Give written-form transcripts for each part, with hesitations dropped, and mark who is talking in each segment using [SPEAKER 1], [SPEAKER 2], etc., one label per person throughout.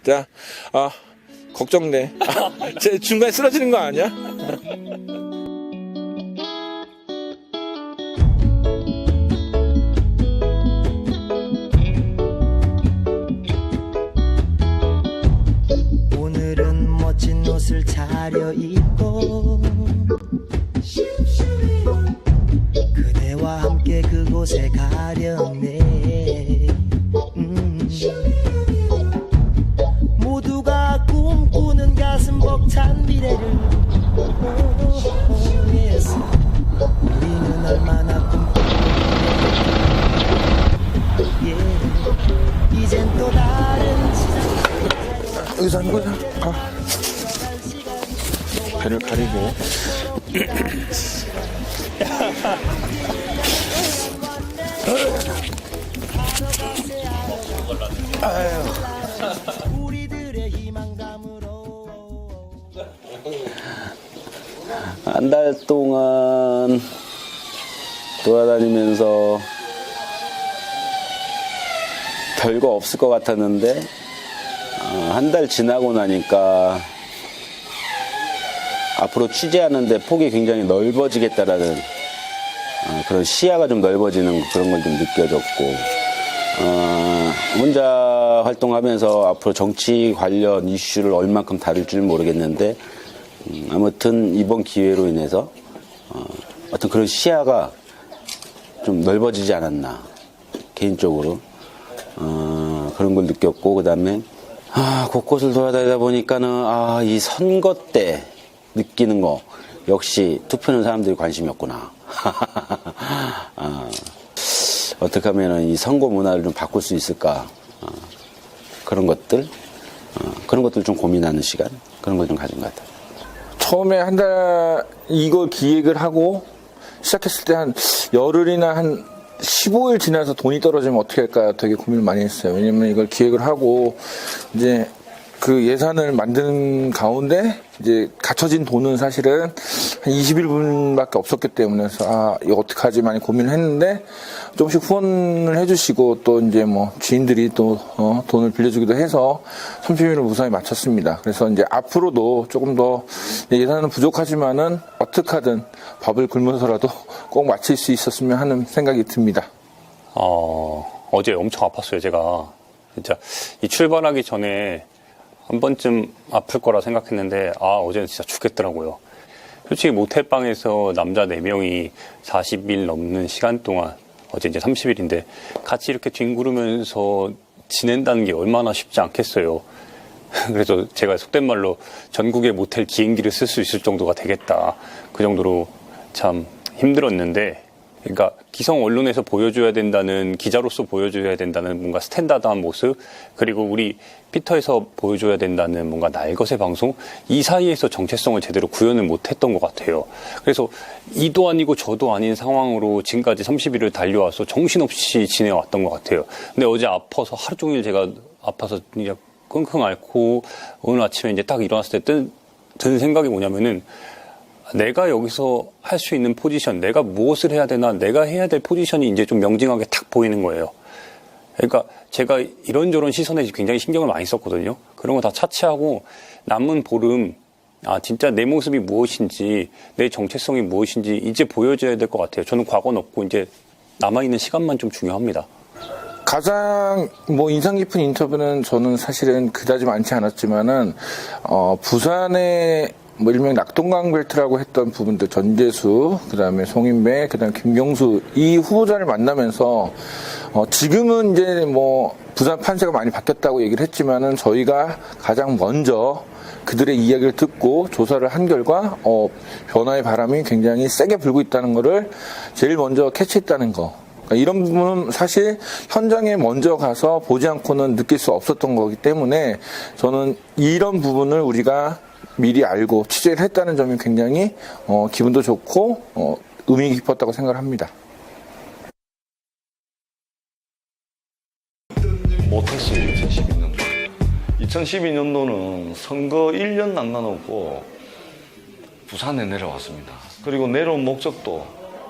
[SPEAKER 1] 자, 걱정돼. 제 중간에 쓰러지는 거 아니야?
[SPEAKER 2] 오늘은 멋진 옷을 차려입고 그대와 함께 그곳에 가려네. 모두가 꿈꾸는 가슴 벅찬 미래를 위해서 우리는 얼마나 이젠 또 다른 시작.
[SPEAKER 1] 여기서 하는 거야? 배를 가리고.
[SPEAKER 2] 우리들의 희망감으로
[SPEAKER 3] 한 달 동안 돌아다니면서 별거 없을 것 같았는데 한 달 지나고 나니까 앞으로 취재하는데 폭이 굉장히 넓어지겠다라는 그런 시야가 좀 넓어지는 그런 걸 좀 느껴졌고, 혼자 활동하면서 앞으로 정치 관련 이슈를 얼만큼 다룰지 모르겠는데, 아무튼 이번 기회로 인해서 어떤 그런 시야가 좀 넓어지지 않았나, 개인적으로 그런 걸 느꼈고, 그 다음에 곳곳을 돌아다니다 보니까는 이 선거 때 느끼는 거 역시 투표는 사람들이 관심이 없구나. 어떻게 하면 이 선거 문화를 좀 바꿀 수 있을까, 그런 것들 좀 고민하는 시간, 그런 걸 좀 가진 것 같아요.
[SPEAKER 1] 처음에 한 달 이걸 기획을 하고 시작했을 때 한 열흘이나 한 15일 지나서 돈이 떨어지면 어떻게 할까 되게 고민을 많이 했어요. 왜냐면 이걸 기획을 하고 이제 그 예산을 만드는 가운데 이제 갖춰진 돈은 사실은 한 20일분밖에 없었기 때문에 이거 어떡하지 많이 고민을 했는데, 조금씩 후원을 해주시고 또 이제 뭐 지인들이 또 돈을 빌려주기도 해서 30일을 무사히 마쳤습니다. 그래서 이제 앞으로도 조금 더 예산은 부족하지만은 어떻게 하든 밥을 굶어서라도 꼭 마칠 수 있었으면 하는 생각이 듭니다.
[SPEAKER 4] 어제 엄청 아팠어요, 제가. 진짜 이 출발하기 전에 한 번쯤 아플 거라 생각했는데 어제는 진짜 죽겠더라고요. 솔직히 모텔방에서 남자 4명이 40일 넘는 시간 동안, 어제 이제 30일인데 같이 이렇게 뒹구르면서 지낸다는 게 얼마나 쉽지 않겠어요. 그래서 제가 속된 말로 전국의 모텔 기행기를 쓸 수 있을 정도가 되겠다, 그 정도로 참 힘들었는데, 그러니까 기성 언론에서 보여줘야 된다는, 기자로서 보여줘야 된다는 뭔가 스탠다드한 모습, 그리고 우리 피터에서 보여줘야 된다는 뭔가 날것의 방송, 이 사이에서 정체성을 제대로 구현을 못했던 것 같아요. 그래서 이도 아니고 저도 아닌 상황으로 지금까지 30일을 달려와서 정신없이 지내왔던 것 같아요. 근데 어제 아파서 하루 종일 제가 아파서 그냥 끙끙 앓고, 오늘 아침에 이제 딱 일어났을 때 드는 생각이 뭐냐면은, 내가 여기서 할 수 있는 포지션, 내가 무엇을 해야 되나, 내가 해야 될 포지션이 이제 좀 명징하게 탁 보이는 거예요. 그러니까 제가 이런저런 시선에 굉장히 신경을 많이 썼거든요. 그런 거 다 차치하고 남은 보름, 진짜 내 모습이 무엇인지, 내 정체성이 무엇인지 이제 보여줘야 될 것 같아요. 저는 과거는 없고 이제 남아있는 시간만 좀 중요합니다.
[SPEAKER 1] 가장 인상 깊은 인터뷰는 저는 사실은 그다지 많지 않았지만은 부산의 일명 낙동강 벨트라고 했던 부분들, 전재수, 그 다음에 송인배, 그 다음에 김경수, 이 후보자를 만나면서, 지금은 이제 부산 판세가 많이 바뀌었다고 얘기를 했지만은 저희가 가장 먼저 그들의 이야기를 듣고 조사를 한 결과, 변화의 바람이 굉장히 세게 불고 있다는 거를 제일 먼저 캐치했다는 거. 그러니까 이런 부분은 사실 현장에 먼저 가서 보지 않고는 느낄 수 없었던 거기 때문에 저는 이런 부분을 우리가 미리 알고 취재를 했다는 점이 굉장히 기분도 좋고 의미 깊었다고 생각을 합니다.
[SPEAKER 5] 못했어요. 2012년도. 2012년도는 선거 1년 남겨놓고 부산에 내려왔습니다. 그리고 내려온 목적도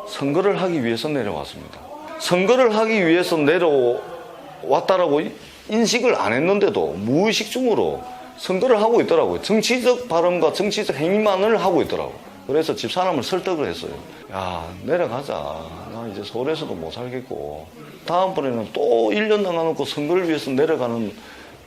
[SPEAKER 5] 선거를 하기 위해서 내려왔습니다. 선거를 하기 위해서 내려왔다라고 인식을 안 했는데도 무의식 중으로 선거를 하고 있더라고요. 정치적 발언과 정치적 행위만을 하고 있더라고요. 그래서 집사람을 설득을 했어요. 야, 내려가자. 나 이제 서울에서도 못 살겠고. 다음번에는 또 1년 남아놓고 선거를 위해서 내려가는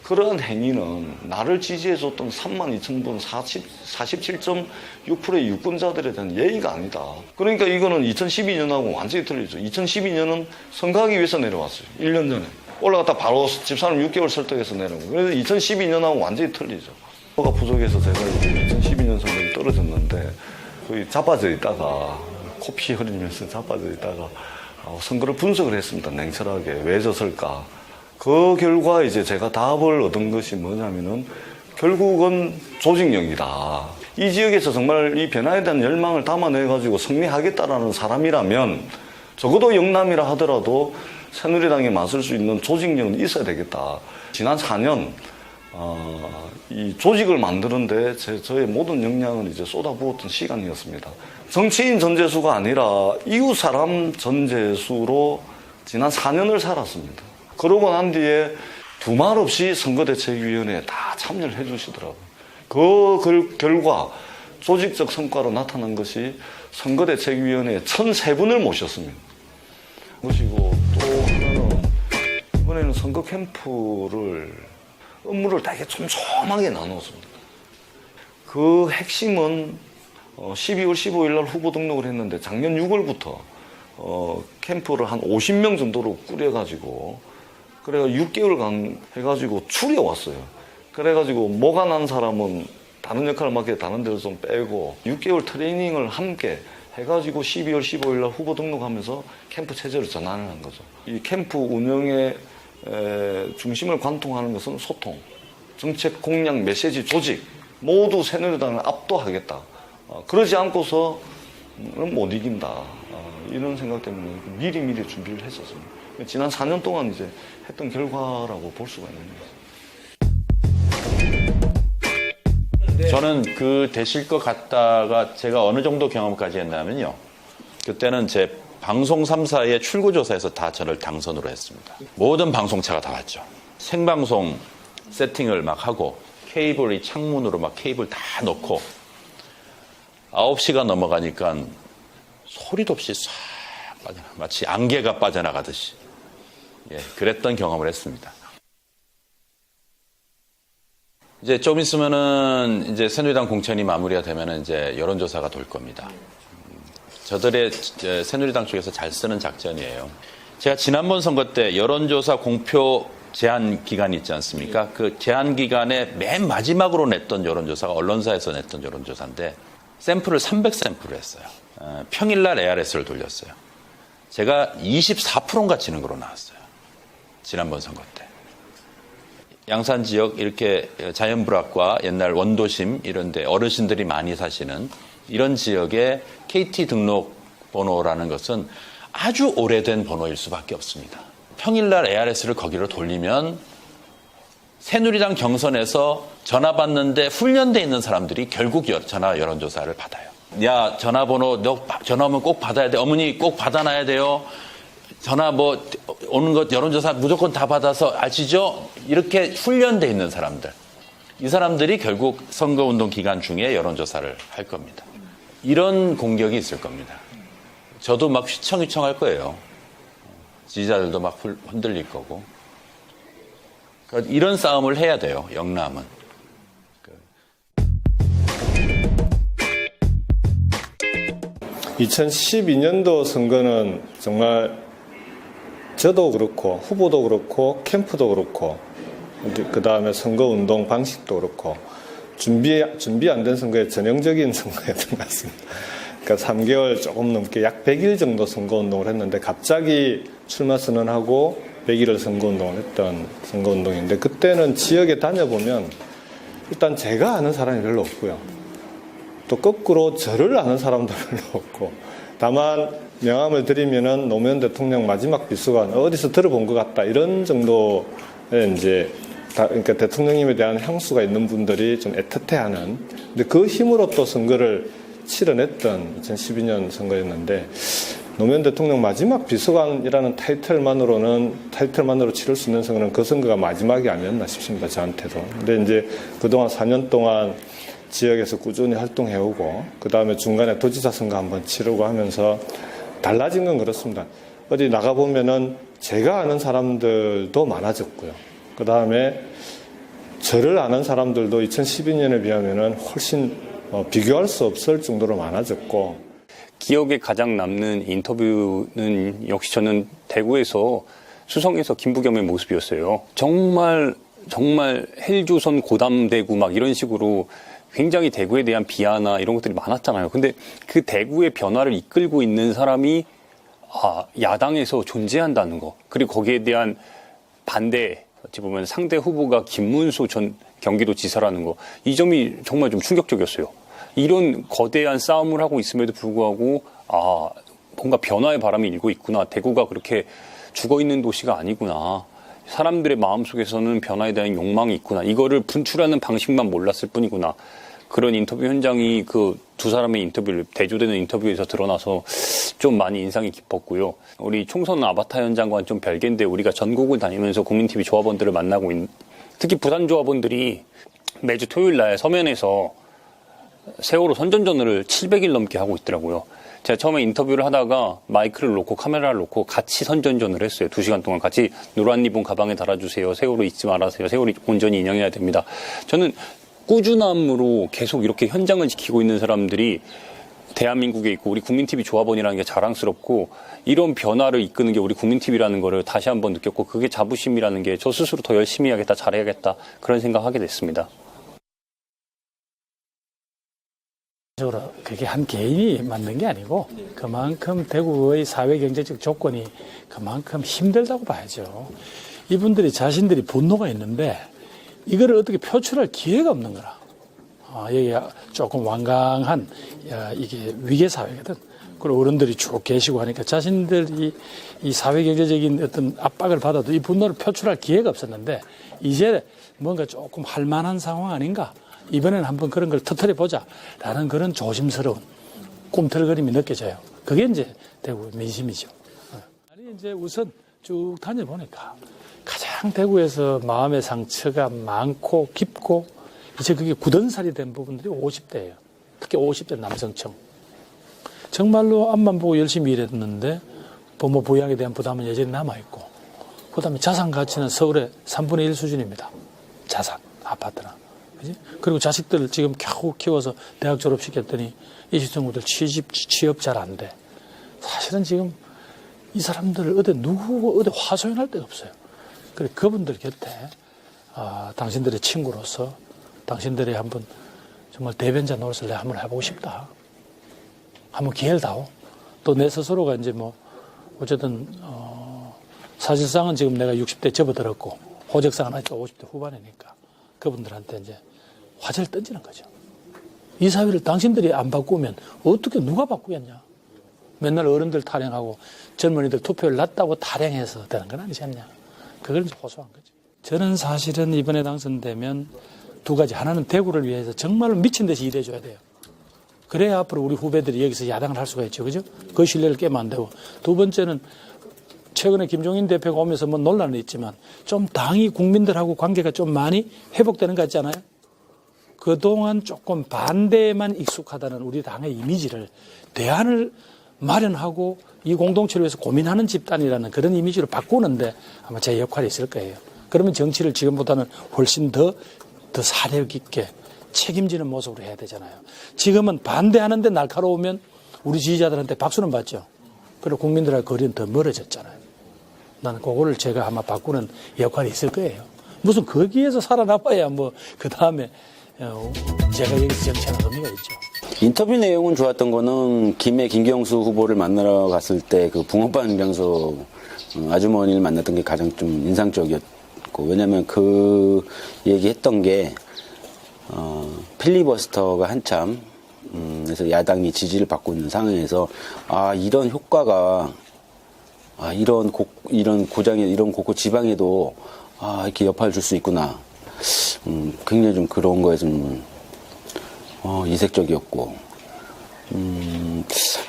[SPEAKER 5] 그러한 행위는 나를 지지해줬던 32,000분 47.6%의 유권자들에 대한 예의가 아니다. 그러니까 이거는 2012년하고 완전히 틀리죠. 2012년은 선거하기 위해서 내려왔어요. 1년 전에. 올라갔다 바로 집사람 6개월 설득해서 내려오고. 그래서 2012년하고 완전히 틀리죠. 뭐가 부족해서 제가 이제 2012년 선거에 떨어졌는데 거의 자빠져 있다가 코피 흘리면서 자빠져 있다가 선거를 분석을 했습니다. 냉철하게. 왜 졌을까? 그 결과 이제 제가 답을 얻은 것이 뭐냐면은 결국은 조직력이다. 이 지역에서 정말 이 변화에 대한 열망을 담아내가지고 승리하겠다라는 사람이라면 적어도 영남이라 하더라도 새누리당에 맞설 수 있는 조직력은 있어야 되겠다. 지난 4년 이 조직을 만드는데 저의 모든 역량을 이제 쏟아부었던 시간이었습니다. 정치인 전재수가 아니라 이웃 사람 전재수로 지난 4년을 살았습니다. 그러고 난 뒤에 두말 없이 선거대책위원회에 다 참여를 해주시더라고요. 그 결과 조직적 성과로 나타난 것이 선거대책위원회에 1,003분을 모셨습니다. 그것이고 또 하나는 이번에는 선거 캠프를 업무를 되게 촘촘하게 나눴습니다. 그 핵심은 12월 15일 날 후보 등록을 했는데 작년 6월부터 캠프를 한 50명 정도로 꾸려가지고 그래가 6개월간 해가지고 추려왔어요. 그래가지고 뭐가 난 사람은 다른 역할을 맡게 다른 데로 좀 빼고 6개월 트레이닝을 함께 해가지고 12월 15일 날 후보 등록하면서 캠프 체제를 전환을 한 거죠. 이 캠프 운영의 중심을 관통하는 것은 소통, 정책 공약, 메시지, 조직 모두 새누리당을 압도하겠다. 그러지 않고서는 못 이긴다. 이런 생각 때문에 미리 준비를 했었습니다. 지난 4년 동안 이제 했던 결과라고 볼 수가 있는 거죠.
[SPEAKER 6] 저는 그 되실 것 같다가 제가 어느 정도 경험까지 했냐면요. 그때는 제 방송 3사의 출구조사에서 다 저를 당선으로 했습니다. 모든 방송차가 다 왔죠. 생방송 세팅을 막 하고 케이블이 창문으로 막 케이블 다 넣고 9시가 넘어가니까 소리도 없이 싹 빠져나가 마치 안개가 빠져나가듯이 그랬던 경험을 했습니다. 이제 좀 있으면은 이제 새누리당 공천이 마무리가 되면은 이제 여론조사가 돌 겁니다. 저들의 새누리당 쪽에서 잘 쓰는 작전이에요. 제가 지난번 선거 때 여론조사 공표 제한 기간이 있지 않습니까? 그 제한 기간에 맨 마지막으로 냈던 여론조사가 언론사에서 냈던 여론조사인데 샘플을 300샘플을 했어요. 평일날 ARS를 돌렸어요. 제가 24%인가 지는 거로 나왔어요. 지난번 선거 때. 양산 지역 이렇게 자연불악과 옛날 원도심 이런 데 어르신들이 많이 사시는 이런 지역의 KT 등록 번호라는 것은 아주 오래된 번호일 수밖에 없습니다. 평일날 ARS를 거기로 돌리면 새누리당 경선에서 전화 받는데 훈련돼 있는 사람들이 결국 전화 여론조사를 받아요. 야, 전화번호 너 전화 오면 꼭 받아야 돼. 어머니 꼭 받아놔야 돼요. 전화 뭐 오는 것 여론조사 무조건 다 받아서 아시죠? 이렇게 훈련돼 있는 사람들. 이 사람들이 결국 선거운동 기간 중에 여론조사를 할 겁니다. 이런 공격이 있을 겁니다. 저도 막 휘청휘청할 거예요. 지지자들도 막 흔들릴 거고. 그러니까 이런 싸움을 해야 돼요. 영남은.
[SPEAKER 7] 2012년도 선거는 정말 저도 그렇고 후보도 그렇고 캠프도 그렇고 그 다음에 선거운동 방식도 그렇고 준비 안 된 선거의 전형적인 선거였던 것 같습니다. 그러니까 3개월 조금 넘게 약 100일 정도 선거운동을 했는데 갑자기 출마 선언하고 100일을 선거운동을 했던 선거운동인데 그때는 지역에 다녀보면 일단 제가 아는 사람이 별로 없고요. 또 거꾸로 저를 아는 사람도 별로 없고 다만 명함을 드리면은 노무현 대통령 마지막 비서관 어디서 들어본 것 같다 이런 정도의 이제 그러니까 대통령님에 대한 향수가 있는 분들이 좀 애틋해하는 근데 그 힘으로 또 선거를 치러냈던 2012년 선거였는데 노무현 대통령 마지막 비서관이라는 타이틀만으로 치를 수 있는 선거는 그 선거가 마지막이 아니었나 싶습니다. 저한테도. 근데 이제 그동안 4년 동안 지역에서 꾸준히 활동해오고 그 다음에 중간에 도지사 선거 한번 치르고 하면서 달라진 건 그렇습니다. 어디 나가보면은 제가 아는 사람들도 많아졌고요. 그 다음에 저를 아는 사람들도 2012년에 비하면은 훨씬 비교할 수 없을 정도로 많아졌고
[SPEAKER 4] 기억에 가장 남는 인터뷰는 역시 저는 대구에서 수성에서 김부겸의 모습이었어요. 정말 헬조선 고담대구 막 이런 식으로 굉장히 대구에 대한 비하나 이런 것들이 많았잖아요. 근데 그 대구의 변화를 이끌고 있는 사람이 야당에서 존재한다는 거. 그리고 거기에 대한 반대, 어찌 보면 상대 후보가 김문수 전 경기도지사라는 거. 이 점이 정말 좀 충격적이었어요. 이런 거대한 싸움을 하고 있음에도 불구하고 뭔가 변화의 바람이 일고 있구나. 대구가 그렇게 죽어있는 도시가 아니구나. 사람들의 마음속에서는 변화에 대한 욕망이 있구나. 이거를 분출하는 방식만 몰랐을 뿐이구나. 그런 인터뷰 현장이 그 두 사람의 인터뷰를 대조되는 인터뷰에서 드러나서 좀 많이 인상이 깊었고요. 우리 총선 아바타 현장과는 좀 별개인데 우리가 전국을 다니면서 국민TV 조합원들을 만나고 특히 부산 조합원들이 매주 토요일 날 서면에서 세월호 선전전을 700일 넘게 하고 있더라고요. 제가 처음에 인터뷰를 하다가 마이크를 놓고 카메라를 놓고 같이 선전전을 했어요. 2시간 동안 같이 노란 리본 가방에 달아주세요. 세월호 잊지 말아세요. 세월호 온전히 인양해야 됩니다. 저는 꾸준함으로 계속 이렇게 현장을 지키고 있는 사람들이 대한민국에 있고 우리 국민TV 조합원이라는 게 자랑스럽고 이런 변화를 이끄는 게 우리 국민TV라는 거를 다시 한번 느꼈고 그게 자부심이라는 게 저 스스로 더 열심히 해야겠다, 잘해야겠다 그런 생각하게 됐습니다.
[SPEAKER 8] 그게 한 개인이 만든 게 아니고 그만큼 대구의 사회 경제적 조건이 그만큼 힘들다고 봐야죠. 이분들이 자신들이 분노가 있는데 이거를 어떻게 표출할 기회가 없는 거라. 여기 조금 완강한 이게 위계 사회거든. 그리고 어른들이 쭉 계시고 하니까 자신들이 이 사회 경제적인 어떤 압박을 받아도 이 분노를 표출할 기회가 없었는데 이제 뭔가 조금 할 만한 상황 아닌가. 이번에는 한번 그런 걸 터뜨려 보자라는 그런 조심스러운 꿈틀거림이 느껴져요. 그게 이제 대구 민심이죠. 아니 이제 우선 쭉 다녀보니까 가장 대구에서 마음의 상처가 많고 깊고 이제 그게 굳은살이 된 부분들이 50대예요. 특히 50대 남성층. 정말로 앞만 보고 열심히 일했는데 부모 부양에 대한 부담은 여전히 남아있고 그다음에 자산 가치는 서울의 3분의 1 수준입니다. 자산, 아파트나. 그지? 그리고 자식들 지금 겨우 키워서 대학 졸업시켰더니 이 친구들 취업 잘 안 돼. 사실은 지금 이 사람들 어디 화소연할 데가 없어요. 그래 그분들 곁에 당신들의 친구로서 당신들의 한번 정말 대변자 노릇을 내가 한번 해보고 싶다. 한번 기회를 다오. 또 내 스스로가 이제 뭐 어쨌든 사실상은 지금 내가 60대 접어들었고 호적상은 아직도 50대 후반이니까 그분들한테 이제 화제를 던지는 거죠. 이 사회를 당신들이 안 바꾸면 어떻게 누가 바꾸겠냐. 맨날 어른들 타령하고 젊은이들 투표율 낮다고 타령해서 되는 건 아니지 않냐. 그걸 이제 호소한 거죠. 저는 사실은 이번에 당선되면 두 가지. 하나는 대구를 위해서 정말로 미친 듯이 일해줘야 돼요. 그래야 앞으로 우리 후배들이 여기서 야당을 할 수가 있죠. 그죠? 그 신뢰를 깨면 안 되고. 두 번째는 최근에 김종인 대표가 오면서 뭐 논란은 있지만 좀 당이 국민들하고 관계가 좀 많이 회복되는 것 같지 않아요? 그동안 조금 반대에만 익숙하다는 우리 당의 이미지를 대안을 마련하고 이 공동체를 위해서 고민하는 집단이라는 그런 이미지로 바꾸는데 아마 제 역할이 있을 거예요. 그러면 정치를 지금보다는 훨씬 더 사력 있게 책임지는 모습으로 해야 되잖아요. 지금은 반대하는데 날카로우면 우리 지지자들한테 박수는 받죠. 그리고 국민들하고 거리는 더 멀어졌잖아요. 나는 그거를 제가 아마 바꾸는 역할이 있을 거예요. 무슨 거기에서 살아남아야 뭐 그 다음에 제가 여기서 정치하는 의미가 있죠.
[SPEAKER 3] 인터뷰 내용은 좋았던 거는 김경수 후보를 만나러 갔을 때 그 붕어빵 장소 아주머니를 만났던 게 가장 좀 인상적이었고 왜냐하면 그 얘기했던 게 필리버스터가 한참 그래서 야당이 지지를 받고 있는 상황에서 이런 효과가 이런 고장에 이런 곳곳 지방에도 이렇게 여파를 줄 수 있구나. 굉장히 좀 그런 거에 좀 이색적이었고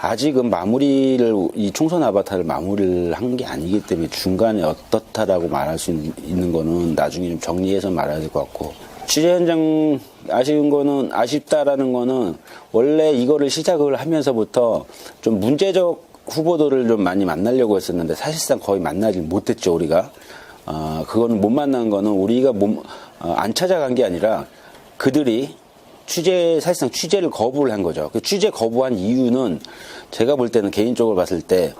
[SPEAKER 3] 아직은 마무리를, 이 총선 아바타를 마무리를 한 게 아니기 때문에 중간에 어떻다라고 말할 수 있는 거는 나중에 좀 정리해서 말해야 될 것 같고. 취재 현장 아쉽다라는 거는 원래 이거를 시작을 하면서부터 좀 문제적 후보들을 좀 많이 만나려고 했었는데 사실상 거의 만나지 못했죠, 우리가. 그거는 못 만난 거는 우리가 안 찾아간 게 아니라 그들이 사실상 취재를 거부를 한 거죠. 그 취재 거부한 이유는 제가 볼 때는 개인적으로 봤을 때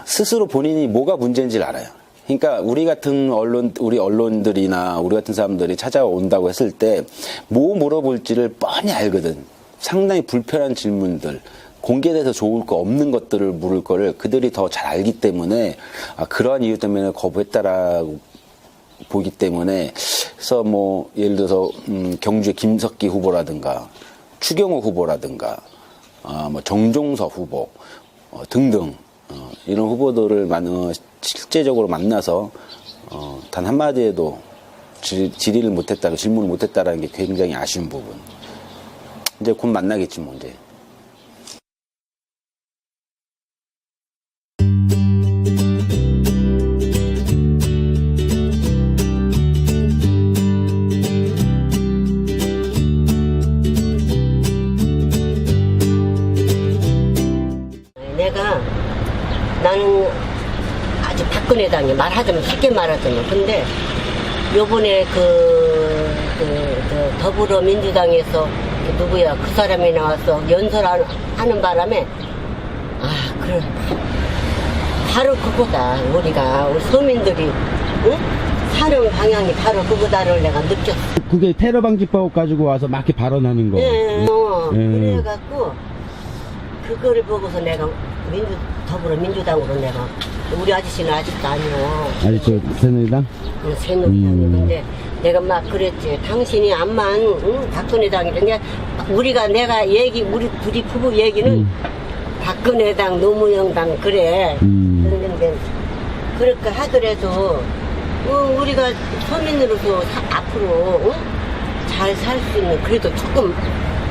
[SPEAKER 3] 스스로 본인이 뭐가 문제인지를 알아요. 그러니까 우리 같은 우리 언론들이나 우리 같은 사람들이 찾아온다고 했을 때 뭐 물어볼지를 뻔히 알거든. 상당히 불편한 질문들, 공개돼서 좋을 거 없는 것들을 물을 거를 그들이 더 잘 알기 때문에 그러한 이유 때문에 거부했다라고 보기 때문에 그래서 뭐 예를 들어서 경주의 김석기 후보라든가 추경호 후보라든가 뭐 정종서 후보 등등 이런 후보들을 실제적으로 만나서 단 한마디에도 질의를 못했다, 질문을 못했다라는 게 굉장히 아쉬운 부분. 이제 곧 만나겠지 뭐 이제.
[SPEAKER 9] 나는 아주 박근혜당이 말하자면 쉽게 말하자면 근데 요번에 그 더불어민주당에서 누구야 그 사람이 나와서 연설하는 바람에 그래 바로 그거다 우리 서민들이 응? 사는 방향이 바로 그거다를 내가 느꼈어.
[SPEAKER 10] 그게 테러 방지법 가지고 와서 막 이렇게 발언하는 거.
[SPEAKER 9] 예. 그래갖고 그거를 보고서 내가 더불어민주당으로 내가 우리 아저씨는 아직도 아니야.
[SPEAKER 10] 아직도 새누리당?
[SPEAKER 9] 새누리당인데 내가 막 그랬지. 당신이 암만 박근혜당이던데 내가 우리 둘이 부부 얘기는 박근혜당 노무현당 그래. 그런데 그렇게 하더라도 우리가 서민으로서 앞으로 잘 살 수 있는 그래도 조금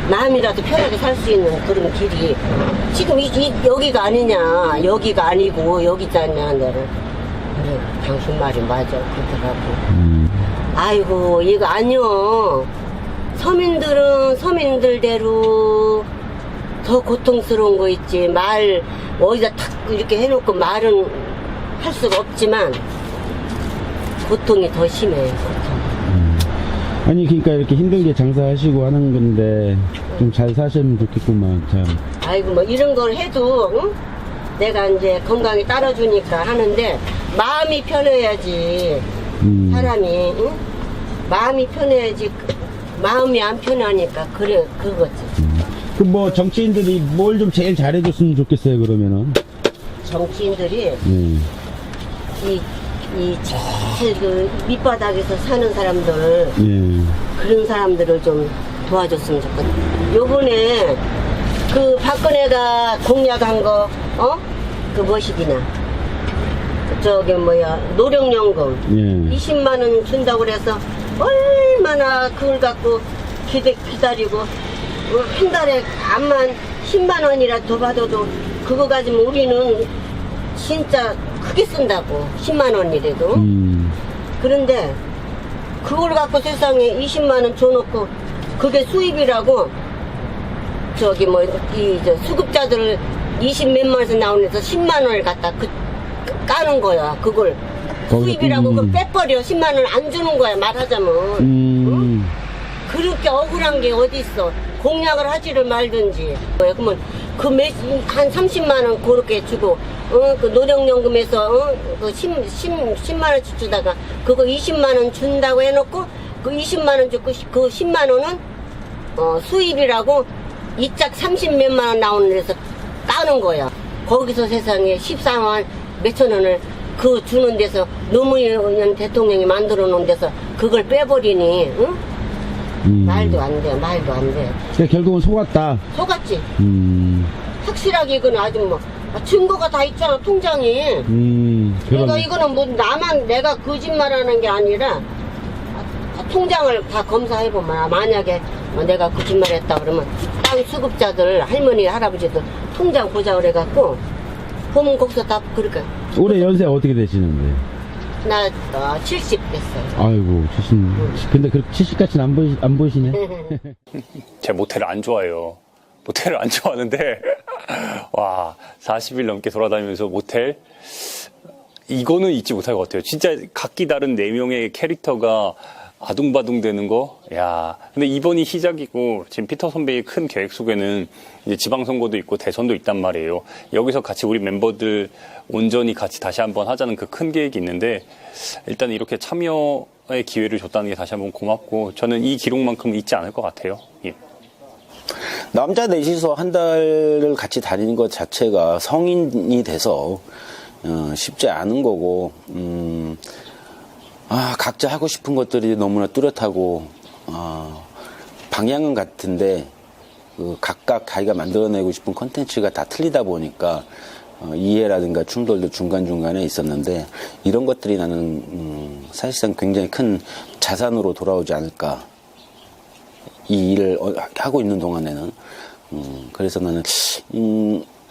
[SPEAKER 9] 마음이라도 편하게 살 수 있는 그런 길이 지금 여기가 아니냐 여기가 아니고 여기잖냐 너를 그래 당신 말이 맞아 그러더라고. 아이고 이거 아니요 서민들은 서민들대로 더 고통스러운 거 있지 말 어디다 탁 이렇게 해놓고 말은 할 수가 없지만 고통이 더 심해 고통.
[SPEAKER 10] 아니 그러니까 이렇게 힘들게 장사하시고 하는 건데 좀 잘 사시면 좋겠구만 참.
[SPEAKER 9] 아이고 뭐 이런 걸 해도 응? 내가 이제 건강이 따라주니까 하는데 마음이 편해야지 사람이 응? 마음이 편해야지 마음이 안 편하니까 그래 그거지.
[SPEAKER 10] 그 뭐 정치인들이 뭘 좀 제일 잘해줬으면 좋겠어요 그러면은.
[SPEAKER 9] 정치인들이 제일 그 밑바닥에서 사는 사람들 그런 사람들을 좀 도와줬으면 좋겠다. 요번에 그 박근혜가 공약한 거 그 무엇이기나 저기 노령연금 20만 원 준다고 그래서 얼마나 그걸 갖고 기다리고 한 달에 암만 10만 원이라도 더 받아도 그거 가지면 우리는 진짜 크게 쓴다고 10만 원이라도. 그런데 그걸 갖고 세상에 20만 원 줘놓고 그게 수입이라고 저기 수급자들 20몇만 원에서 나오는 데서 10만 원을 갖다 까는 거야. 그걸 수입이라고 그걸 빼버려. 10만 원 안 주는 거야 말하자면. 응? 그렇게 억울한 게 어디 있어. 공약을 하지를 말든지. 그러면 한 30만 원 그렇게 주고 그 노령연금에서 그 10만 원씩 주다가 그거 20만 원 준다고 해놓고 그 20만 원 주고 그 10만 원은 수입이라고 이짝 30몇만 원 나오는 데서 따는 거야. 거기서 세상에 14만 몇천 원을 그 주는 데서 노무현 대통령이 만들어 놓은 데서 그걸 빼버리니 응? 말도 안 돼.
[SPEAKER 10] 그러니까 결국은 속았다.
[SPEAKER 9] 속았지. 확실하게 이건 아주 증거가 다 있잖아 통장에. 그러니까 이거는 내가 거짓말하는 게 아니라 통장을 다 검사해보면 만약에 내가 거짓말했다 그러면 땅 수급자들 할머니 할아버지들 통장 보자 그래갖고 보면 거기서 다 그러니까
[SPEAKER 10] 올해 연세 어떻게 되시는데?
[SPEAKER 9] 나 70 됐어요.
[SPEAKER 10] 아이고, 70. 근데 그렇게 70까지는 안 보이시네?
[SPEAKER 4] 제 모텔을 안 좋아해요. 모텔을 안 좋아하는데, 와, 40일 넘게 돌아다니면서 모텔, 이거는 잊지 못할 것 같아요. 진짜 각기 다른 4명의 캐릭터가 아둥바둥 되는 거, 야. 근데 이번이 시작이고, 지금 피터 선배의 큰 계획 속에는 이제 지방선거도 있고 대선도 있단 말이에요. 여기서 같이 우리 멤버들 온전히 같이 다시 한번 하자는 그 큰 계획이 있는데, 일단 이렇게 참여의 기회를 줬다는 게 다시 한번 고맙고, 저는 이 기록만큼 잊지 않을 것 같아요. 예.
[SPEAKER 3] 남자 넷이서 한 달을 같이 다니는 것 자체가 성인이 돼서 쉽지 않은 거고, 각자 하고 싶은 것들이 너무나 뚜렷하고, 방향은 같은데, 각각 자기가 만들어내고 싶은 콘텐츠가 다 틀리다 보니까, 이해라든가 충돌도 중간중간에 있었는데, 이런 것들이 나는, 사실상 굉장히 큰 자산으로 돌아오지 않을까. 이 일을 하고 있는 동안에는. 그래서 나는,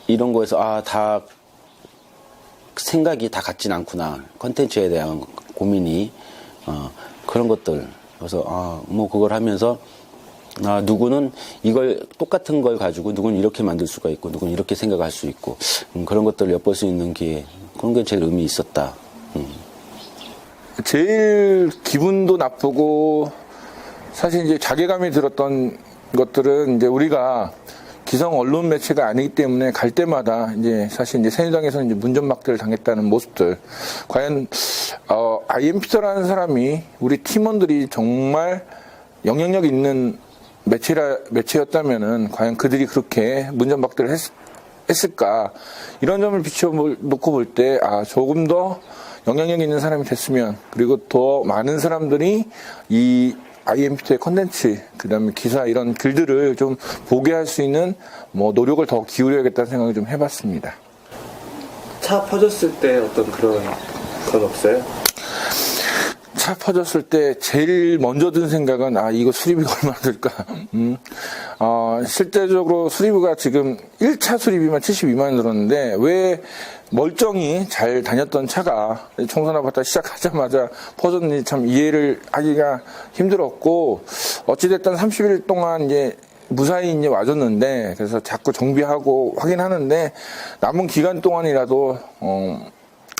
[SPEAKER 3] 이런 거에서, 다, 생각이 다 같진 않구나. 콘텐츠에 대한 고민이, 그런 것들. 그래서, 그걸 하면서, 누구는 이걸, 똑같은 걸 가지고 누구는 이렇게 만들 수가 있고, 누구는 이렇게 생각할 수 있고, 그런 것들을 엿볼 수 있는 기회. 그런 게 제일 의미 있었다.
[SPEAKER 1] 제일 기분도 나쁘고 사실 이제 자괴감이 들었던 것들은 이제 우리가 기성 언론 매체가 아니기 때문에 갈 때마다 이제 사실 이제 새누리당에서는 이제 문전박대를 당했다는 모습들. 과연 IMP터라는 사람이 우리 팀원들이 정말 영향력 있는 매체였다면은 과연 그들이 그렇게 문전박대를 했을까? 이런 점을 놓고 볼 때 조금 더 영향력 있는 사람이 됐으면, 그리고 더 많은 사람들이 이 IMP터의 컨텐츠, 그 다음에 기사 이런 글들을 좀 보게 할 수 있는 노력을 더 기울여야겠다는 생각을 좀 해봤습니다.
[SPEAKER 11] 차 퍼졌을 때 어떤 그런 건 없어요?
[SPEAKER 1] 차 퍼졌을 때 제일 먼저 든 생각은 이거 수리비가 얼마나 들까. 실제적으로 수리비가 지금 1차 수리비만 72만 원 들었는데 왜 멀쩡히 잘 다녔던 차가 총선 아파트 시작하자마자 퍼졌는지 참 이해를 하기가 힘들었고, 어찌됐든 30일 동안 이제 무사히 이제 와줬는데, 그래서 자꾸 정비하고 확인하는데 남은 기간 동안이라도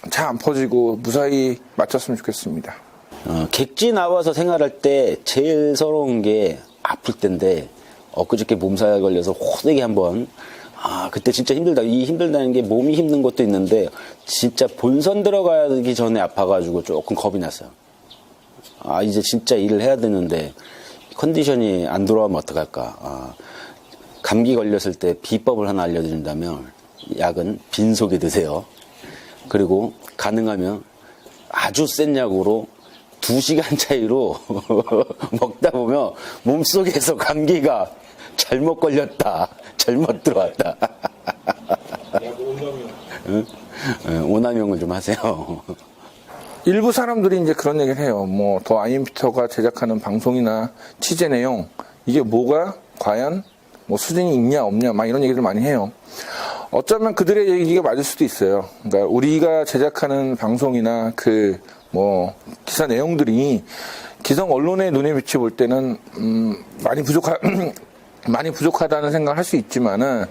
[SPEAKER 1] 차 안 퍼지고 무사히 마쳤으면 좋겠습니다.
[SPEAKER 3] 객지 나와서 생활할 때 제일 서러운 게 아플 때인데, 엊그저께 몸살 걸려서 호되게 한번, 그때 진짜 힘들다. 이 힘들다는 게 몸이 힘든 것도 있는데, 진짜 본선 들어가기 전에 아파가지고 조금 겁이 났어요. 이제 진짜 일을 해야 되는데, 컨디션이 안 돌아오면 어떡할까. 감기 걸렸을 때 비법을 하나 알려드린다면, 약은 빈속에 드세요. 그리고 가능하면 아주 센 약으로 2시간 차이로 먹다 보면 몸속에서 감기가 잘못 걸렸다, 잘못 들어왔다. 오남용을 좀 하세요.
[SPEAKER 1] 일부 사람들이 이제 그런 얘기를 해요. 더 IMP터가 제작하는 방송이나 취재 내용, 이게 뭐가 과연 수준이 있냐 없냐 막 이런 얘기를 많이 해요. 어쩌면 그들의 얘기가 맞을 수도 있어요. 그러니까 우리가 제작하는 방송이나 기사 내용들이 기성 언론의 눈에 비추어 볼 때는 많이 부족하다는 생각을 할 수 있지만은,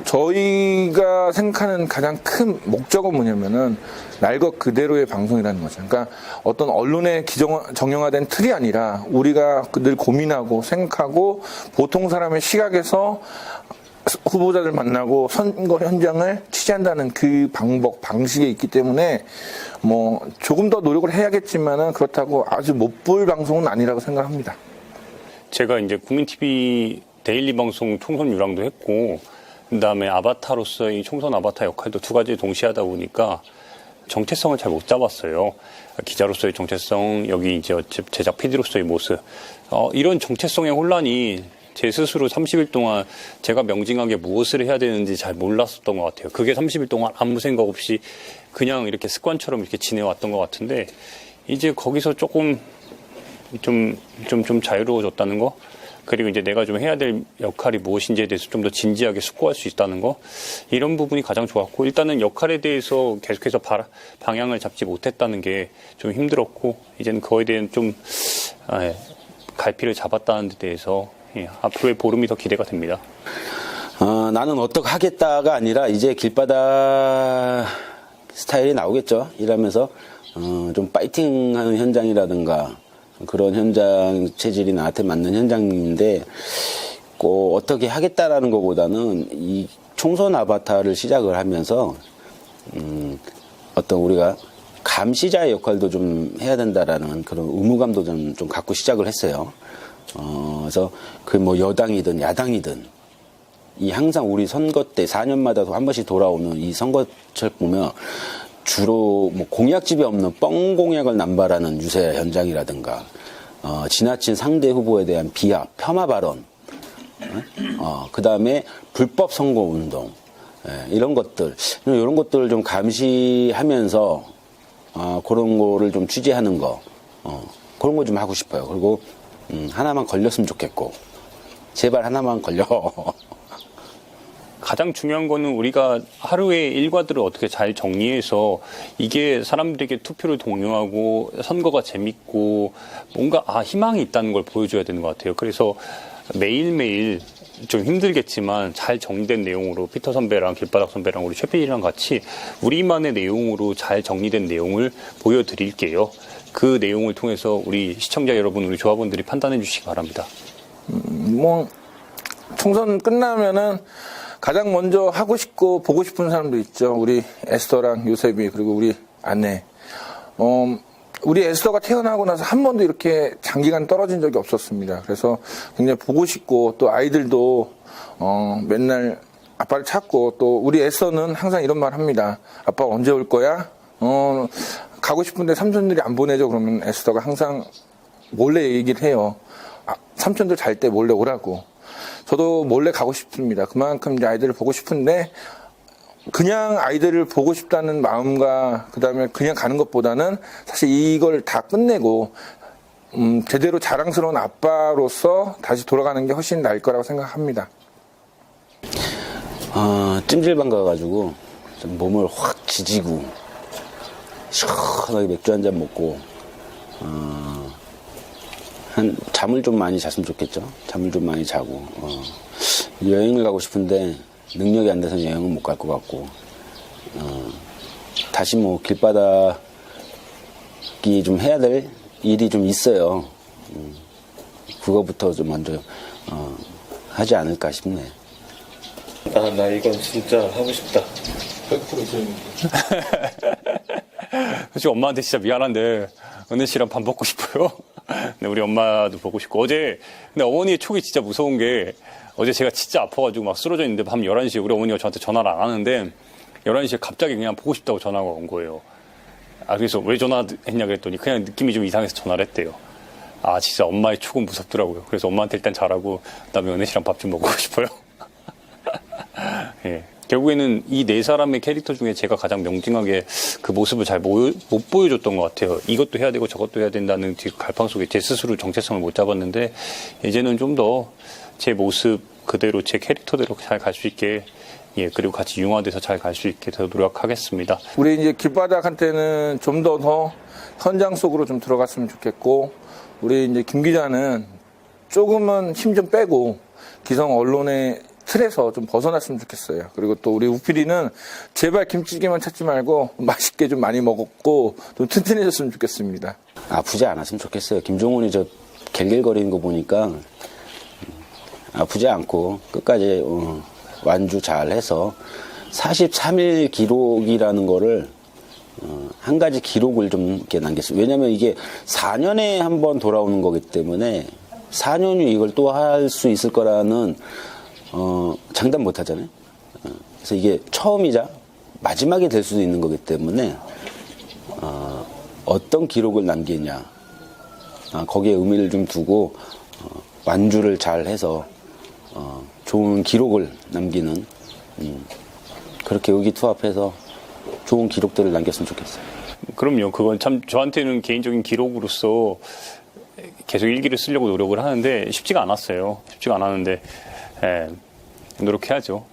[SPEAKER 1] 저희가 생각하는 가장 큰 목적은 뭐냐면은 날 것 그대로의 방송이라는 거죠. 그러니까 어떤 언론의 정형화된 틀이 아니라 우리가 늘 고민하고 생각하고 보통 사람의 시각에서 후보자들 만나고 선거 현장을 취재한다는 그 방식에 있기 때문에 조금 더 노력을 해야겠지만은 그렇다고 아주 못 볼 방송은 아니라고 생각합니다.
[SPEAKER 4] 제가 이제 국민TV 데일리 방송 총선 유랑도 했고, 그 다음에 아바타로서의 총선 아바타 역할도 2가지 동시에 하다 보니까 정체성을 잘 못 잡았어요. 기자로서의 정체성, 여기 이제 제작 PD로서의 모습. 이런 정체성의 혼란이 제 스스로 30일 동안 제가 명징하게 무엇을 해야 되는지 잘 몰랐었던 것 같아요. 그게 30일 동안 아무 생각 없이 그냥 이렇게 습관처럼 이렇게 지내왔던 것 같은데, 이제 거기서 조금 좀 자유로워졌다는 거? 그리고 이제 내가 좀 해야 될 역할이 무엇인지에 대해서 좀 더 진지하게 숙고할 수 있다는 거, 이런 부분이 가장 좋았고, 일단은 역할에 대해서 계속해서 방향을 잡지 못했다는 게 좀 힘들었고, 이제는 그거에 대한 좀 갈피를 잡았다는 데 대해서 앞으로의 보름이 더 기대가 됩니다.
[SPEAKER 3] 나는 어떻게 하겠다가 아니라 이제 길바닥 스타일이 나오겠죠. 일하면서 좀 파이팅하는 현장이라든가 그런 현장 체질이 나한테 맞는 현장인데, 꼭 어떻게 하겠다라는 것보다는 이 총선 아바타를 시작을 하면서 어떤 우리가 감시자의 역할도 좀 해야 된다라는 그런 의무감도 좀 갖고 시작을 했어요. 그래서 그 뭐 여당이든 야당이든 이 항상 우리 선거 때 4년마다 한 번씩 돌아오는 이 선거철 보면 주로 뭐 공약집이 없는 뻥 공약을 남발하는 유세 현장이라든가 지나친 상대 후보에 대한 비하, 폄하 발언, 그 다음에 불법 선거 운동, 이런 것들을 좀 감시하면서 그런 거를 좀 취재하는 거, 그런 거 좀 하고 싶어요. 그리고 하나만 걸렸으면 좋겠고, 제발 하나만 걸려.
[SPEAKER 4] 가장 중요한 거는 우리가 하루의 일과들을 어떻게 잘 정리해서 이게 사람들에게 투표를 독려하고 선거가 재밌고 뭔가 희망이 있다는 걸 보여줘야 되는 것 같아요. 그래서 매일매일 좀 힘들겠지만 잘 정리된 내용으로 피터 선배랑 길바닥 선배랑 우리 최PD랑 같이 우리만의 내용으로 잘 정리된 내용을 보여드릴게요. 그 내용을 통해서 우리 시청자 여러분, 우리 조합원들이 판단해 주시기 바랍니다.
[SPEAKER 1] 총선 끝나면은 가장 먼저 하고 싶고 보고 싶은 사람도 있죠. 우리 에스더랑 요셉이, 그리고 우리 아내. 우리 에스더가 태어나고 나서 한 번도 이렇게 장기간 떨어진 적이 없었습니다. 그래서 굉장히 보고 싶고, 또 아이들도 맨날 아빠를 찾고, 또 우리 에스더는 항상 이런 말 합니다. 아빠 언제 올 거야? 가고 싶은데 삼촌들이 안 보내줘. 그러면 에스더가 항상 몰래 얘기를 해요. 삼촌들 잘 때 몰래 오라고. 저도 몰래 가고 싶습니다. 그만큼 이제 아이들을 보고 싶은데, 그냥 아이들을 보고 싶다는 마음과 그다음에 그냥 가는 것보다는 사실 이걸 다 끝내고 제대로 자랑스러운 아빠로서 다시 돌아가는 게 훨씬 나을 거라고 생각합니다.
[SPEAKER 3] 찜질방 가가지고 좀 몸을 확 지지고 시원하게 맥주 한잔 먹고 잠을 좀 많이 잤으면 좋겠죠. 잠을 좀 많이 자고 여행을 가고 싶은데 능력이 안 돼서 여행은 못 갈 것 같고, 다시 뭐 길바닥이 좀 해야 될 일이 좀 있어요. 그거부터 좀 먼저 하지 않을까 싶네.
[SPEAKER 11] 나 이건 진짜 하고 싶다.
[SPEAKER 1] 100% 지금.
[SPEAKER 4] 솔직히 엄마한테 진짜 미안한데 은혜 씨랑 밥 먹고 싶어요. 근데 우리 엄마도 보고 싶고, 어제 근데 어머니의 촉이 진짜 무서운 게, 어제 제가 진짜 아파가지고 막 쓰러져 있는데 밤 11시에 우리 어머니가 저한테 전화를 안 하는데 11시에 갑자기 그냥 보고 싶다고 전화가 온 거예요. 그래서 왜 전화했냐 그랬더니 그냥 느낌이 좀 이상해서 전화를 했대요. 진짜 엄마의 촉은 무섭더라고요. 그래서 엄마한테 일단 잘하고 그다음에 은혜 씨랑 밥 좀 먹고 싶어요. 예. 결국에는 이 네 사람의 캐릭터 중에 제가 가장 명징하게 그 모습을 잘 못 보여줬던 것 같아요. 이것도 해야 되고 저것도 해야 된다는 갈팡 속에 제 스스로 정체성을 못 잡았는데, 이제는 좀 더 제 모습 그대로 제 캐릭터대로 잘 갈 수 있게, 그리고 같이 융화돼서 잘 갈 수 있게 더 노력하겠습니다.
[SPEAKER 1] 우리 이제 길바닥한테는 좀 더 현장 속으로 좀 들어갔으면 좋겠고, 우리 이제 김 기자는 조금은 힘 좀 빼고 기성 언론의 틀에서 좀 벗어났으면 좋겠어요. 그리고 또 우리 우필이는 제발 김치찌개만 찾지 말고 맛있게 좀 많이 먹었고 좀 튼튼해졌으면 좋겠습니다.
[SPEAKER 3] 아프지 않았으면 좋겠어요. 김종훈이 저 갤갤거리는 거 보니까 아프지 않고 끝까지 완주 잘 해서 43일 기록이라는 거를 한 가지 기록을 좀 이렇게 남겼어요. 왜냐면 이게 4년에 한 번 돌아오는 거기 때문에 4년 후 이걸 또 할 수 있을 거라는 장담 못 하잖아요. 그래서 이게 처음이자 마지막이 될 수도 있는 거기 때문에 어떤 기록을 남기냐, 거기에 의미를 좀 두고 완주를 잘 해서 좋은 기록을 남기는, 그렇게 의기투합해서 좋은 기록들을 남겼으면 좋겠어요.
[SPEAKER 4] 그럼요. 그건 참 저한테는 개인적인 기록으로서 계속 일기를 쓰려고 노력을 하는데 쉽지가 않았어요. 쉽지가 않았는데 예, 노력해야죠.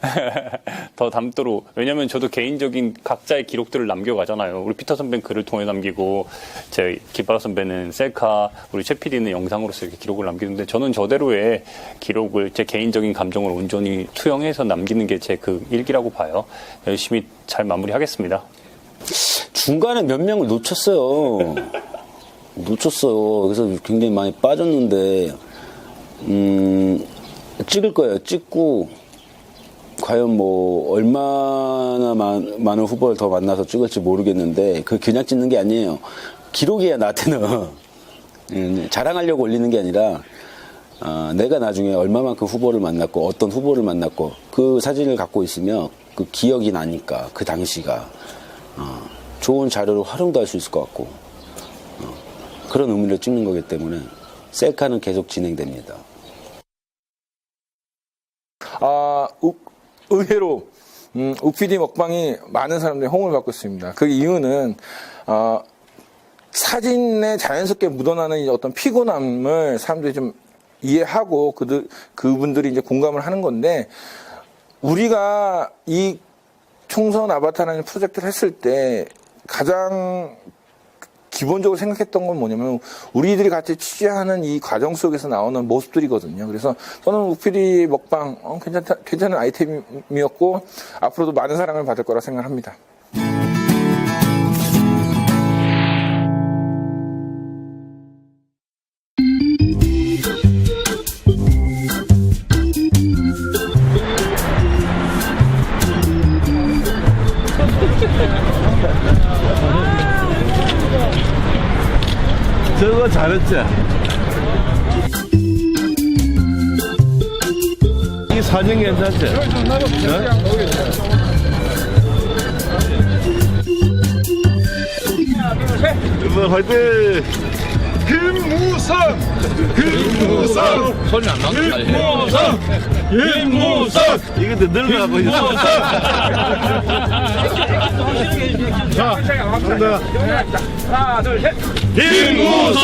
[SPEAKER 4] 더 담도록. 왜냐면 저도 개인적인 각자의 기록들을 남겨가잖아요. 우리 피터 선배는 글을 통해 남기고, 제 길바라 선배는 셀카, 우리 최 PD는 영상으로서 이렇게 기록을 남기는데, 저는 저대로의 기록을 제 개인적인 감정을 온전히 투영해서 남기는 게 제 그 일기라고 봐요. 열심히 잘 마무리하겠습니다.
[SPEAKER 3] 중간에 몇 명을 놓쳤어요. 그래서 굉장히 많이 빠졌는데, 찍을 거예요. 찍고, 과연 뭐 얼마나 많은 후보를 더 만나서 찍을지 모르겠는데 그 그냥 찍는 게 아니에요. 기록이야 나한테는. 자랑하려고 올리는 게 아니라 내가 나중에 얼마만큼 후보를 만났고 어떤 후보를 만났고 그 사진을 갖고 있으면 그 기억이 나니까 그 당시가 좋은 자료로 활용도 할 수 있을 것 같고 그런 의미로 찍는 거기 때문에 셀카는 계속 진행됩니다.
[SPEAKER 1] 의외로 욱PD 먹방이 많은 사람들이 호응을 받고 있습니다. 그 이유는 사진에 자연스럽게 묻어나는 이제 어떤 피곤함을 사람들이 좀 이해하고 그분들이 이제 공감을 하는 건데, 우리가 이 총선 아바타라는 프로젝트를 했을 때 가장 기본적으로 생각했던 건 뭐냐면 우리들이 같이 취재하는 이 과정 속에서 나오는 모습들이거든요. 그래서 저는 욱PD 먹방 괜찮은 아이템이었고 앞으로도 많은 사랑을 받을 거라 생각합니다.
[SPEAKER 10] 저거 잘했지? 이 사진 괜찮지? 이번 화이팅! 김무성! 소리 안 나온다. 김무성! 이거 늘어나고 있어. 자, 간다. 하나, 둘, 셋. 김무성!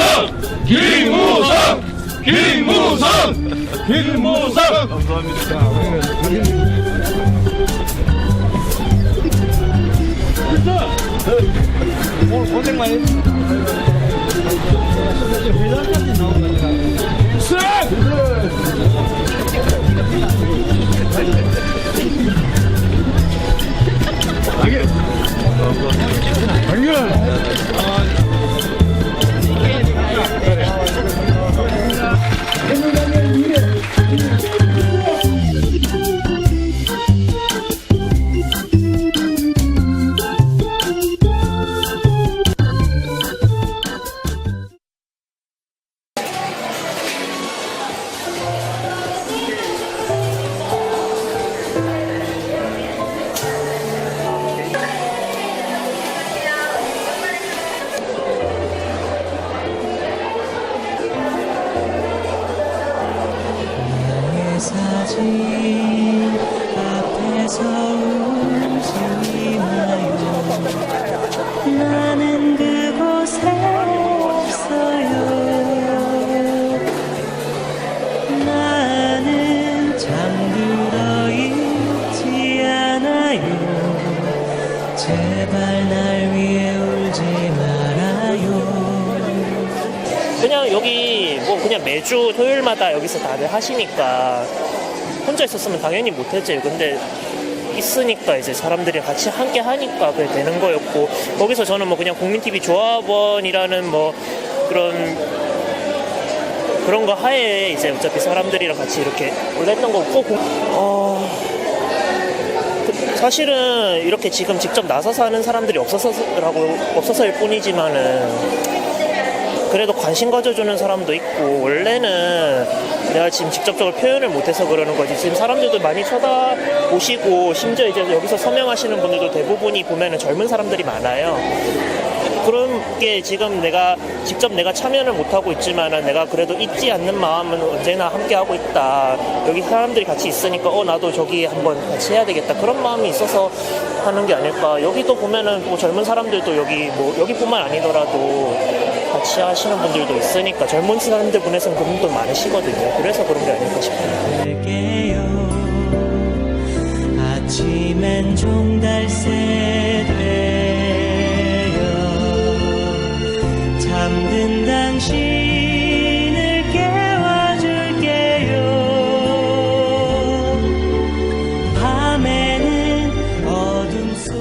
[SPEAKER 10] 오늘 고생 많이 했어.
[SPEAKER 2] 사진 앞에서 웃지 마요. 나는 그곳에 없어요. 나는 잠들어 있지 않아요. 제발 날 위해 울지 말아요.
[SPEAKER 12] 그냥 여기 뭐 그냥 매주 토요일마다 여기서 다들 하시니까 혼자 있었으면 당연히 못했지. 근데 있으니까 이제 사람들이 같이 함께 하니까 그게 되는 거였고, 거기서 저는 뭐 그냥 국민TV 조합원이라는 뭐 그런 거 하에 이제 어차피 사람들이랑 같이 이렇게 올렸던 거고, 사실은 이렇게 지금 직접 나서서 하는 사람들이 없어서일 뿐이지만은 그래도 관심 가져주는 사람도 있고, 원래는 내가 지금 직접적으로 표현을 못해서 그러는 거지, 지금 사람들도 많이 쳐다보시고, 심지어 이제 여기서 서명하시는 분들도 대부분이 보면은 젊은 사람들이 많아요. 그런 게 지금 내가 직접 참여를 못하고 있지만은 내가 그래도 잊지 않는 마음은 언제나 함께하고 있다. 여기 사람들이 같이 있으니까 나도 저기 한번 같이 해야 되겠다. 그런 마음이 있어서 하는 게 아닐까. 여기도 보면은 뭐 젊은 사람들도 여기뿐만 아니더라도 취하시는 분들도 있으니까 젊은 사람들 보내서는 그런 분들 많으시거든요. 그래서 그런 게 아닐까 싶어요.
[SPEAKER 2] 할게요. 아침엔 종달새 되어 잠든 당신을 깨워줄게요. 밤에는 어둠 속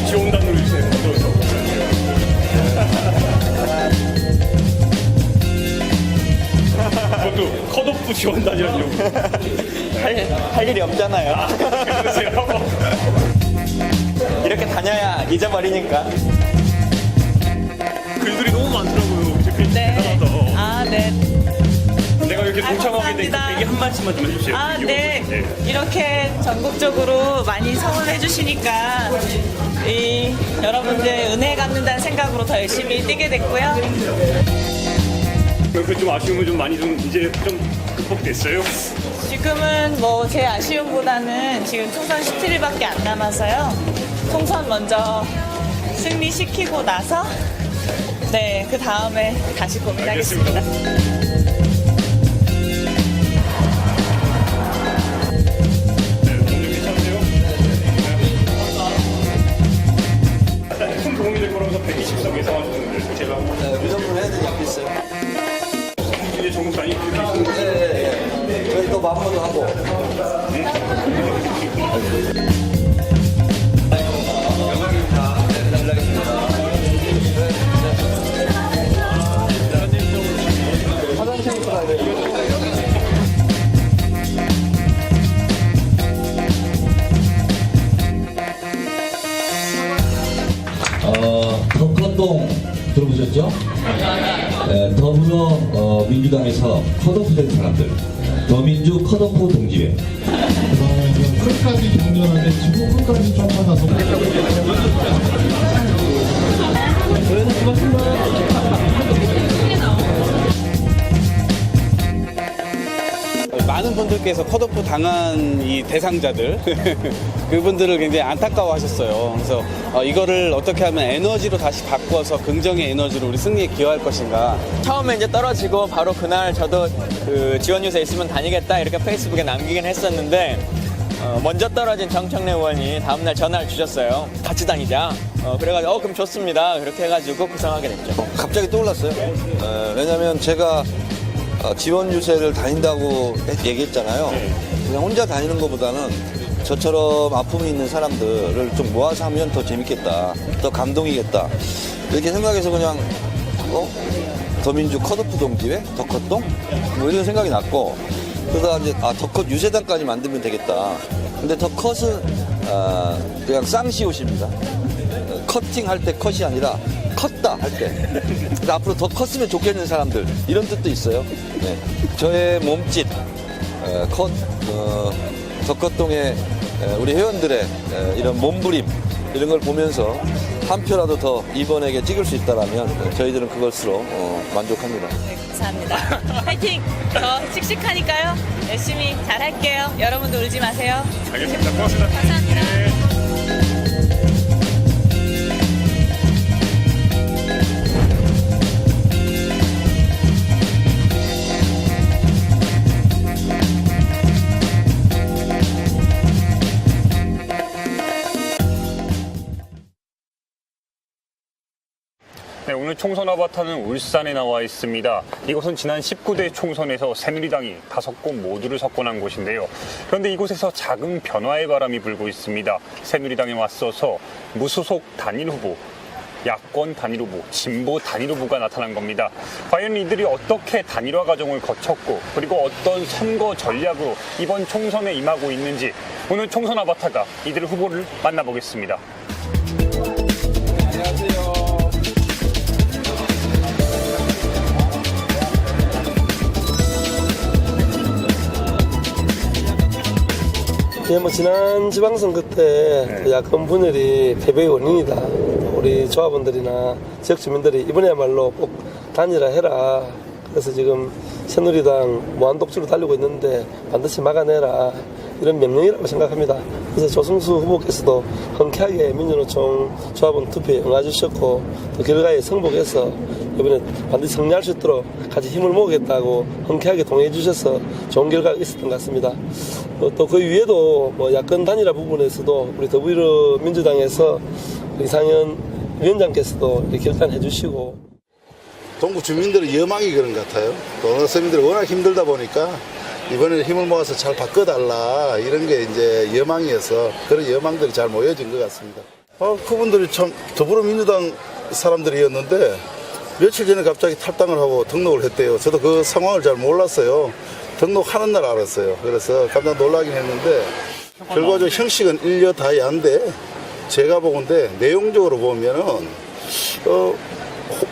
[SPEAKER 4] 지원단으로 이렇게 만들어서. 그것도 컷오프 지원단이라는 이런 거.
[SPEAKER 13] 할 일이 없잖아요.
[SPEAKER 4] 그러세요?
[SPEAKER 13] 이렇게 다녀야 잊어버리니까.
[SPEAKER 4] 글들이 너무 많더라고요. 댓글이 대단하다.
[SPEAKER 14] 아, 네.
[SPEAKER 4] 내가 이렇게 동참하게 되니까
[SPEAKER 14] 감사합니다.
[SPEAKER 4] 얘기 한 말씀만 좀 해주세요.
[SPEAKER 14] 아, 네. 이렇게 전국적으로 많이 성원해 주시니까 여러분들 은혜 갚는다는 생각으로 더 열심히 뛰게 됐고요.
[SPEAKER 4] 그 좀 아쉬움은 좀 많이 좀 이제 좀 극복됐어요?
[SPEAKER 14] 지금은 뭐 제 아쉬움보다는 지금 총선 17일밖에 안 남아서요. 총선 먼저 승리시키고 나서 네, 그 다음에 다시 고민하겠습니다.
[SPEAKER 4] 큰 도움이 될 거라서 120석 예상하셨는데 제가
[SPEAKER 13] 그 정도는 해드리고 있어요.
[SPEAKER 4] 이제 정국단이 그렇게 있습니다.
[SPEAKER 13] 저희 또 마무리도 하고.
[SPEAKER 15] 덕헌동 들어보셨죠? 더불어 민주당에서 컷오프 된 사람들, 더민주 컷오프 동지회.
[SPEAKER 16] 끝까지 경련하는데 지금 끝까지 쫓아가서
[SPEAKER 17] 많은 분들께서 컷오프 당한 이 대상자들 그분들을 굉장히 안타까워하셨어요. 그래서 이거를 어떻게 하면 에너지로 다시 바꿔서 긍정의 에너지로 우리 승리에 기여할 것인가.
[SPEAKER 13] 처음에 이제 떨어지고 바로 그날 저도 그 지원 유세 있으면 다니겠다 이렇게 페이스북에 남기긴 했었는데 먼저 떨어진 정청래 의원이 다음날 전화를 주셨어요. 같이 다니자. 그래가지고 그럼 좋습니다. 그렇게 해가지고 구성하게 됐죠.
[SPEAKER 18] 갑자기 떠올랐어요. 왜냐면 제가 지원 유세를 다닌다고 얘기했잖아요. 그냥 혼자 다니는 것보다는 저처럼 아픔이 있는 사람들을 좀 모아서 하면 더 재밌겠다, 더 감동이겠다 이렇게 생각해서 그냥 더민주 컷오프 동지회, 덕컷동 뭐 이런 생각이 났고, 그러다 이제 덕컷 유세단까지 만들면 되겠다. 근데 덕컷은 그냥 쌍시옷입니다. 커팅할 때 컷이 아니라 컸다 할 때. 근데 앞으로 더 컸으면 좋겠는 사람들 이런 뜻도 있어요. 네. 저의 몸짓, 덕컷동의 우리 회원들의 이런 몸부림 이런 걸 보면서 한 표라도 더 이번에게 찍을 수 있다라면 저희들은 그것으로 만족합니다.
[SPEAKER 14] 네, 감사합니다. 화이팅! 더 씩씩하니까요. 열심히 잘할게요. 여러분도 울지 마세요.
[SPEAKER 4] 알겠습니다. 고맙습니다.
[SPEAKER 14] 감사합니다.
[SPEAKER 4] 네, 오늘 총선 아바타는 울산에 나와 있습니다. 이곳은 지난 19대 총선에서 새누리당이 5곳 모두를 석권한 곳인데요. 그런데 이곳에서 작은 변화의 바람이 불고 있습니다. 새누리당에 맞서서 무소속 단일 후보 야권 단일후보, 진보 단일후보가 나타난 겁니다. 과연 이들이 어떻게 단일화 과정을 거쳤고 그리고 어떤 선거 전략으로 이번 총선에 임하고 있는지 오늘 총선 아바타가 이들의 후보를 만나보겠습니다.
[SPEAKER 19] 예, 뭐 지난 지방선거 때 야권 분열이 패배의 원인이다. 우리 조합원들이나 지역 주민들이 이번에야말로 꼭 단일화해라. 그래서 지금 새누리당 무한독주로 달리고 있는데 반드시 막아내라. 이런 명령이라고 생각합니다. 그래서 조승수 후보께서도 흔쾌하게 민주노총 조합원 투표에 응해주셨고 또 결과에 승복해서 이번에 반드시 승리할 수 있도록 같이 힘을 모으겠다고 흔쾌하게 동의해 주셔서 좋은 결과가 있었던 것 같습니다. 또 그 위에도 뭐 야권 단일화 부분에서도 우리 더불어민주당에서 이상현 위원장께서도 결단해 주시고
[SPEAKER 20] 동구 주민들의 여망이 그런 것 같아요. 또 서민들이 워낙 힘들다 보니까 이번에 힘을 모아서 잘 바꿔달라 이런 게 이제 여망이어서 그런 여망들이 잘 모여진 것 같습니다. 그분들이 참 더불어민주당 사람들이었는데 며칠 전에 갑자기 탈당을 하고 등록을 했대요. 저도 그 상황을 잘 몰랐어요. 등록하는 날 알았어요. 그래서 깜짝 놀라긴 했는데 결과적으로 형식은 일여다야인데 제가 보건데 내용적으로 보면은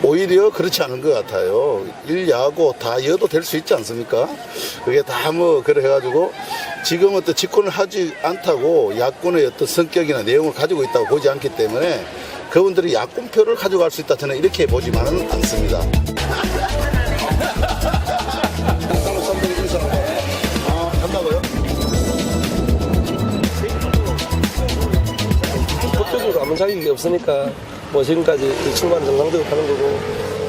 [SPEAKER 20] 오히려 그렇지 않은 것 같아요. 일야고 다여도 될 수 있지 않습니까? 그게 다 뭐 그래 해가지고 지금은 또 집권을 하지 않다고 야권의 어떤 성격이나 내용을 가지고 있다고 보지 않기 때문에 그분들이 야권표를 가져갈 수 있다 저는 이렇게 보지만은 않습니다. 한다고요?
[SPEAKER 19] 법적으로 아무 자격이 없으니까 뭐 지금까지 충분한 정상적으로 가는 거고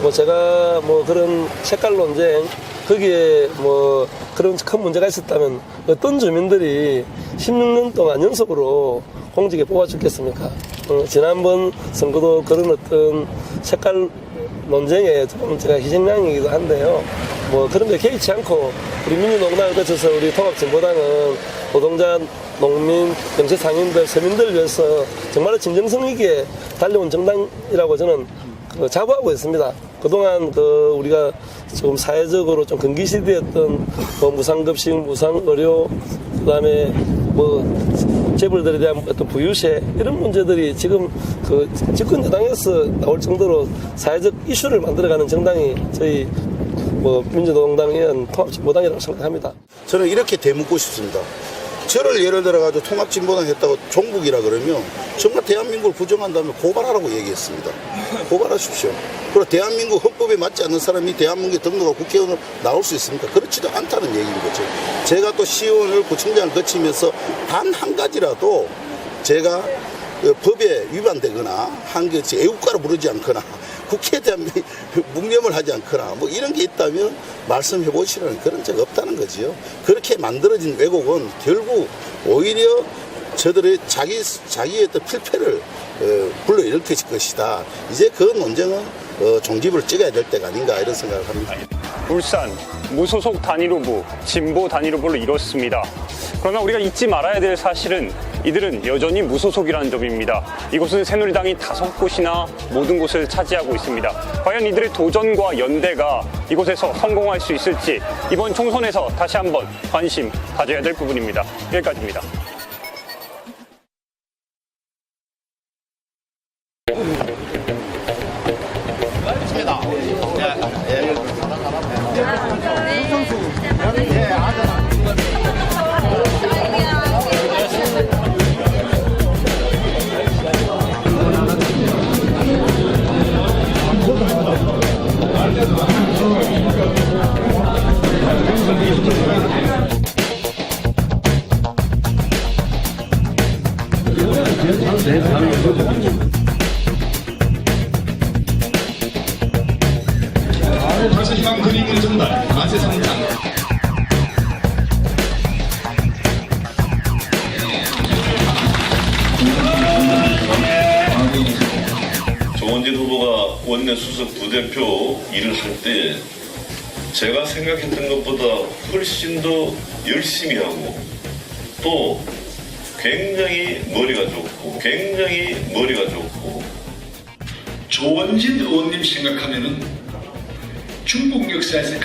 [SPEAKER 19] 뭐 제가 뭐 그런 색깔 논쟁 거기에 뭐 그런 큰 문제가 있었다면 어떤 주민들이 16년 동안 연속으로 공직에 뽑아줬겠습니까? 지난번 선거도 그런 어떤 색깔 논쟁에 좀 제가 희생양이기도 한데요. 뭐 그런 데 개의치 않고 우리 민주노동당을 거쳐서 우리 통합진보당은 노동자, 농민, 영세 상인들, 서민들을 위해서 정말 진정성 있게 달려온 정당이라고 저는 자부하고 있습니다. 그동안 우리가 좀 사회적으로 좀 금기시되었던 뭐 무상급식, 무상의료, 그다음에 뭐 재벌들에 대한 어떤 부유세 이런 문제들이 지금 그 집권 여당에서 나올 정도로 사회적 이슈를 만들어가는 정당이 저희 뭐 민주노동당의 통합진보당이라고 생각합니다.
[SPEAKER 20] 저는 이렇게 되묻고 싶습니다. 저를 예를 들어가지고 통합진보당 했다고 종북이라 그러면 정말 대한민국을 부정한다면 고발하라고 얘기했습니다. 고발하십시오. 그리고 대한민국 헌법에 맞지 않는 사람이 대한민국에 등록하고 국회의원으로 나올 수 있습니까? 그렇지도 않다는 얘기인 거죠. 제가 또 시의원을 구청장을 거치면서 단 한 가지라도 제가 법에 위반되거나 한 게 애국가로 부르지 않거나 국회에 대한 묵념을 하지 않거나 뭐 이런 게 있다면 말씀해 보시라는 그런 적 없다는 거지요. 그렇게 만들어진 왜곡은 결국 오히려 저들의 자기의 어떤 필패를 불러일으킬 것이다. 이제 그 논쟁은 종집을 찍어야 될 때가 아닌가 이런 생각을 합니다.
[SPEAKER 4] 울산 무소속 단일후보, 진보 단일후보를 이뤘습니다. 그러나 우리가 잊지 말아야 될 사실은 이들은 여전히 무소속이라는 점입니다. 이곳은 새누리당이 5곳이나 모든 곳을 차지하고 있습니다. 과연 이들의 도전과 연대가 이곳에서 성공할 수 있을지 이번 총선에서 다시 한번 관심 가져야 될 부분입니다. 여기까지입니다.
[SPEAKER 16] 다시 희망 그림을 전달, 맛의 성장.
[SPEAKER 21] 조원진 후보가 원내 수석 부대표 일을 할 때 제가 생각했던 것보다 훨씬 더 열심히 하고 또 굉장히 머리가 좋고
[SPEAKER 16] 조원진 의원님 생각하면은 중국 역사에서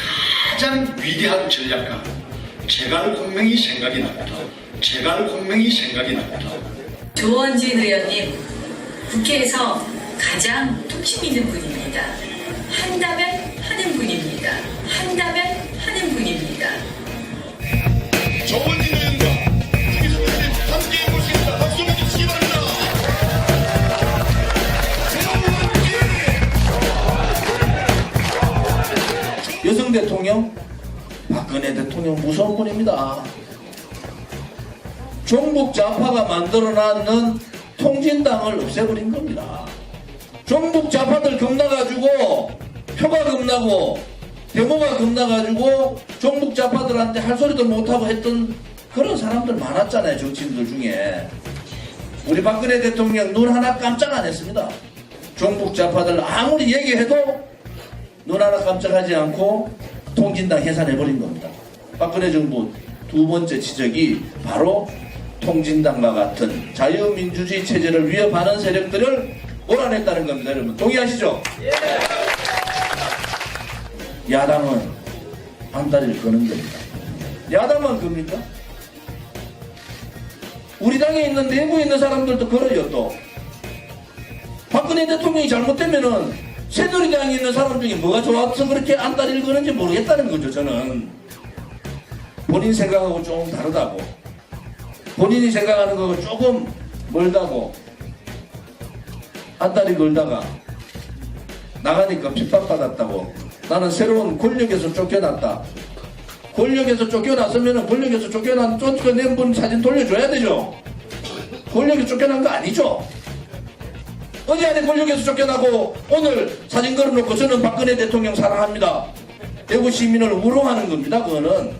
[SPEAKER 16] 가장 위대한 전략가 제갈공명이 생각이 납니다. 제갈공명이 생각이 납니다.
[SPEAKER 5] 조원진 의원님, 국회에서 가장 뚝심 있는 분입니다. 한다면 하는 분입니다. 한다면 하는 분입니다.
[SPEAKER 16] 조원진 의원과 김희석 의원님 함께 해보시겠습니다. 박수 한번 주시기 바랍니다.
[SPEAKER 22] 여성 대통령, 박근혜 대통령 무서운 분입니다. 종북 좌파가 만들어놨는 통진당을 없애버린 겁니다. 종북 좌파들 겁나가지고 표가 겁나고 데모가 겁나가지고 종북 좌파들한테 할 소리도 못하고 했던 그런 사람들 많았잖아요. 정치인들 중에. 우리 박근혜 대통령 눈 하나 깜짝 안 했습니다. 종북 좌파들 아무리 얘기해도 눈 하나 깜짝하지 않고 통진당 해산해버린 겁니다. 박근혜 정부 두 번째 지적이 바로 통진당과 같은 자유민주주의 체제를 위협하는 세력들을 몰아냈다는 겁니다. 여러분 동의하시죠? 야당은 안다리를 거는 겁니다. 야당만 겁니까? 우리 당에 있는 내부에 있는 사람들도 걸어요. 또 박근혜 대통령이 잘못되면은 새누리당에 있는 사람 중에 뭐가 좋아서 그렇게 안다리를 거는지 모르겠다는 거죠. 저는 본인 생각하고 조금 다르다고, 본인이 생각하는 거하고 조금 멀다고 안다리 걸다가 나가니까 핍박받았다고, 나는 새로운 권력에서 쫓겨났다. 권력에서 쫓겨났으면 권력에서 쫓겨낸 분 사진 돌려줘야 되죠. 권력에서 쫓겨난 거 아니죠. 어디 안에 권력에서 쫓겨나고 오늘 사진 걸어놓고 저는 박근혜 대통령 사랑합니다. 대구 시민을 우롱하는 겁니다. 그거는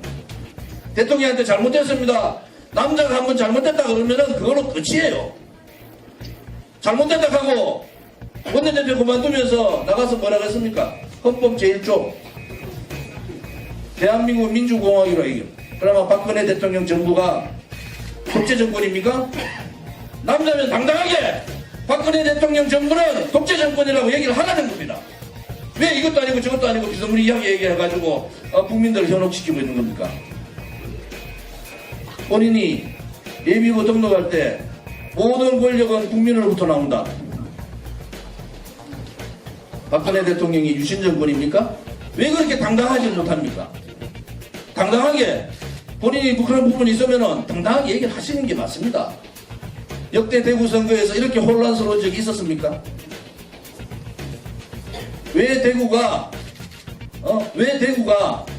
[SPEAKER 22] 대통령한테 잘못됐습니다. 남자가 한번 잘못됐다 그러면은 그걸로 끝이에요. 잘못됐다 하고 원내대표 그만두면서 나가서 뭐라고 했습니까? 헌법 제1조 대한민국 민주공화국이라 이게. 그러면 박근혜 대통령 정부가 독재 정권입니까? 남자면 당당하게 박근혜 대통령 정부는 독재 정권이라고 얘기를 하라는 겁니다. 왜 이것도 아니고 저것도 아니고 비스무리 이야기 얘기해가지고 국민들을 현혹시키고 있는 겁니까? 본인이 예비후 등록할 때 모든 권력은 국민으로부터 나온다. 박근혜 대통령이 유신 정권입니까? 왜 그렇게 당당하지 못합니까? 당당하게 본인이 그런 부분이 있으면 당당하게 얘기를 하시는 게 맞습니다. 역대 대구 선거에서 이렇게 혼란스러운 적이 있었습니까? 왜 대구가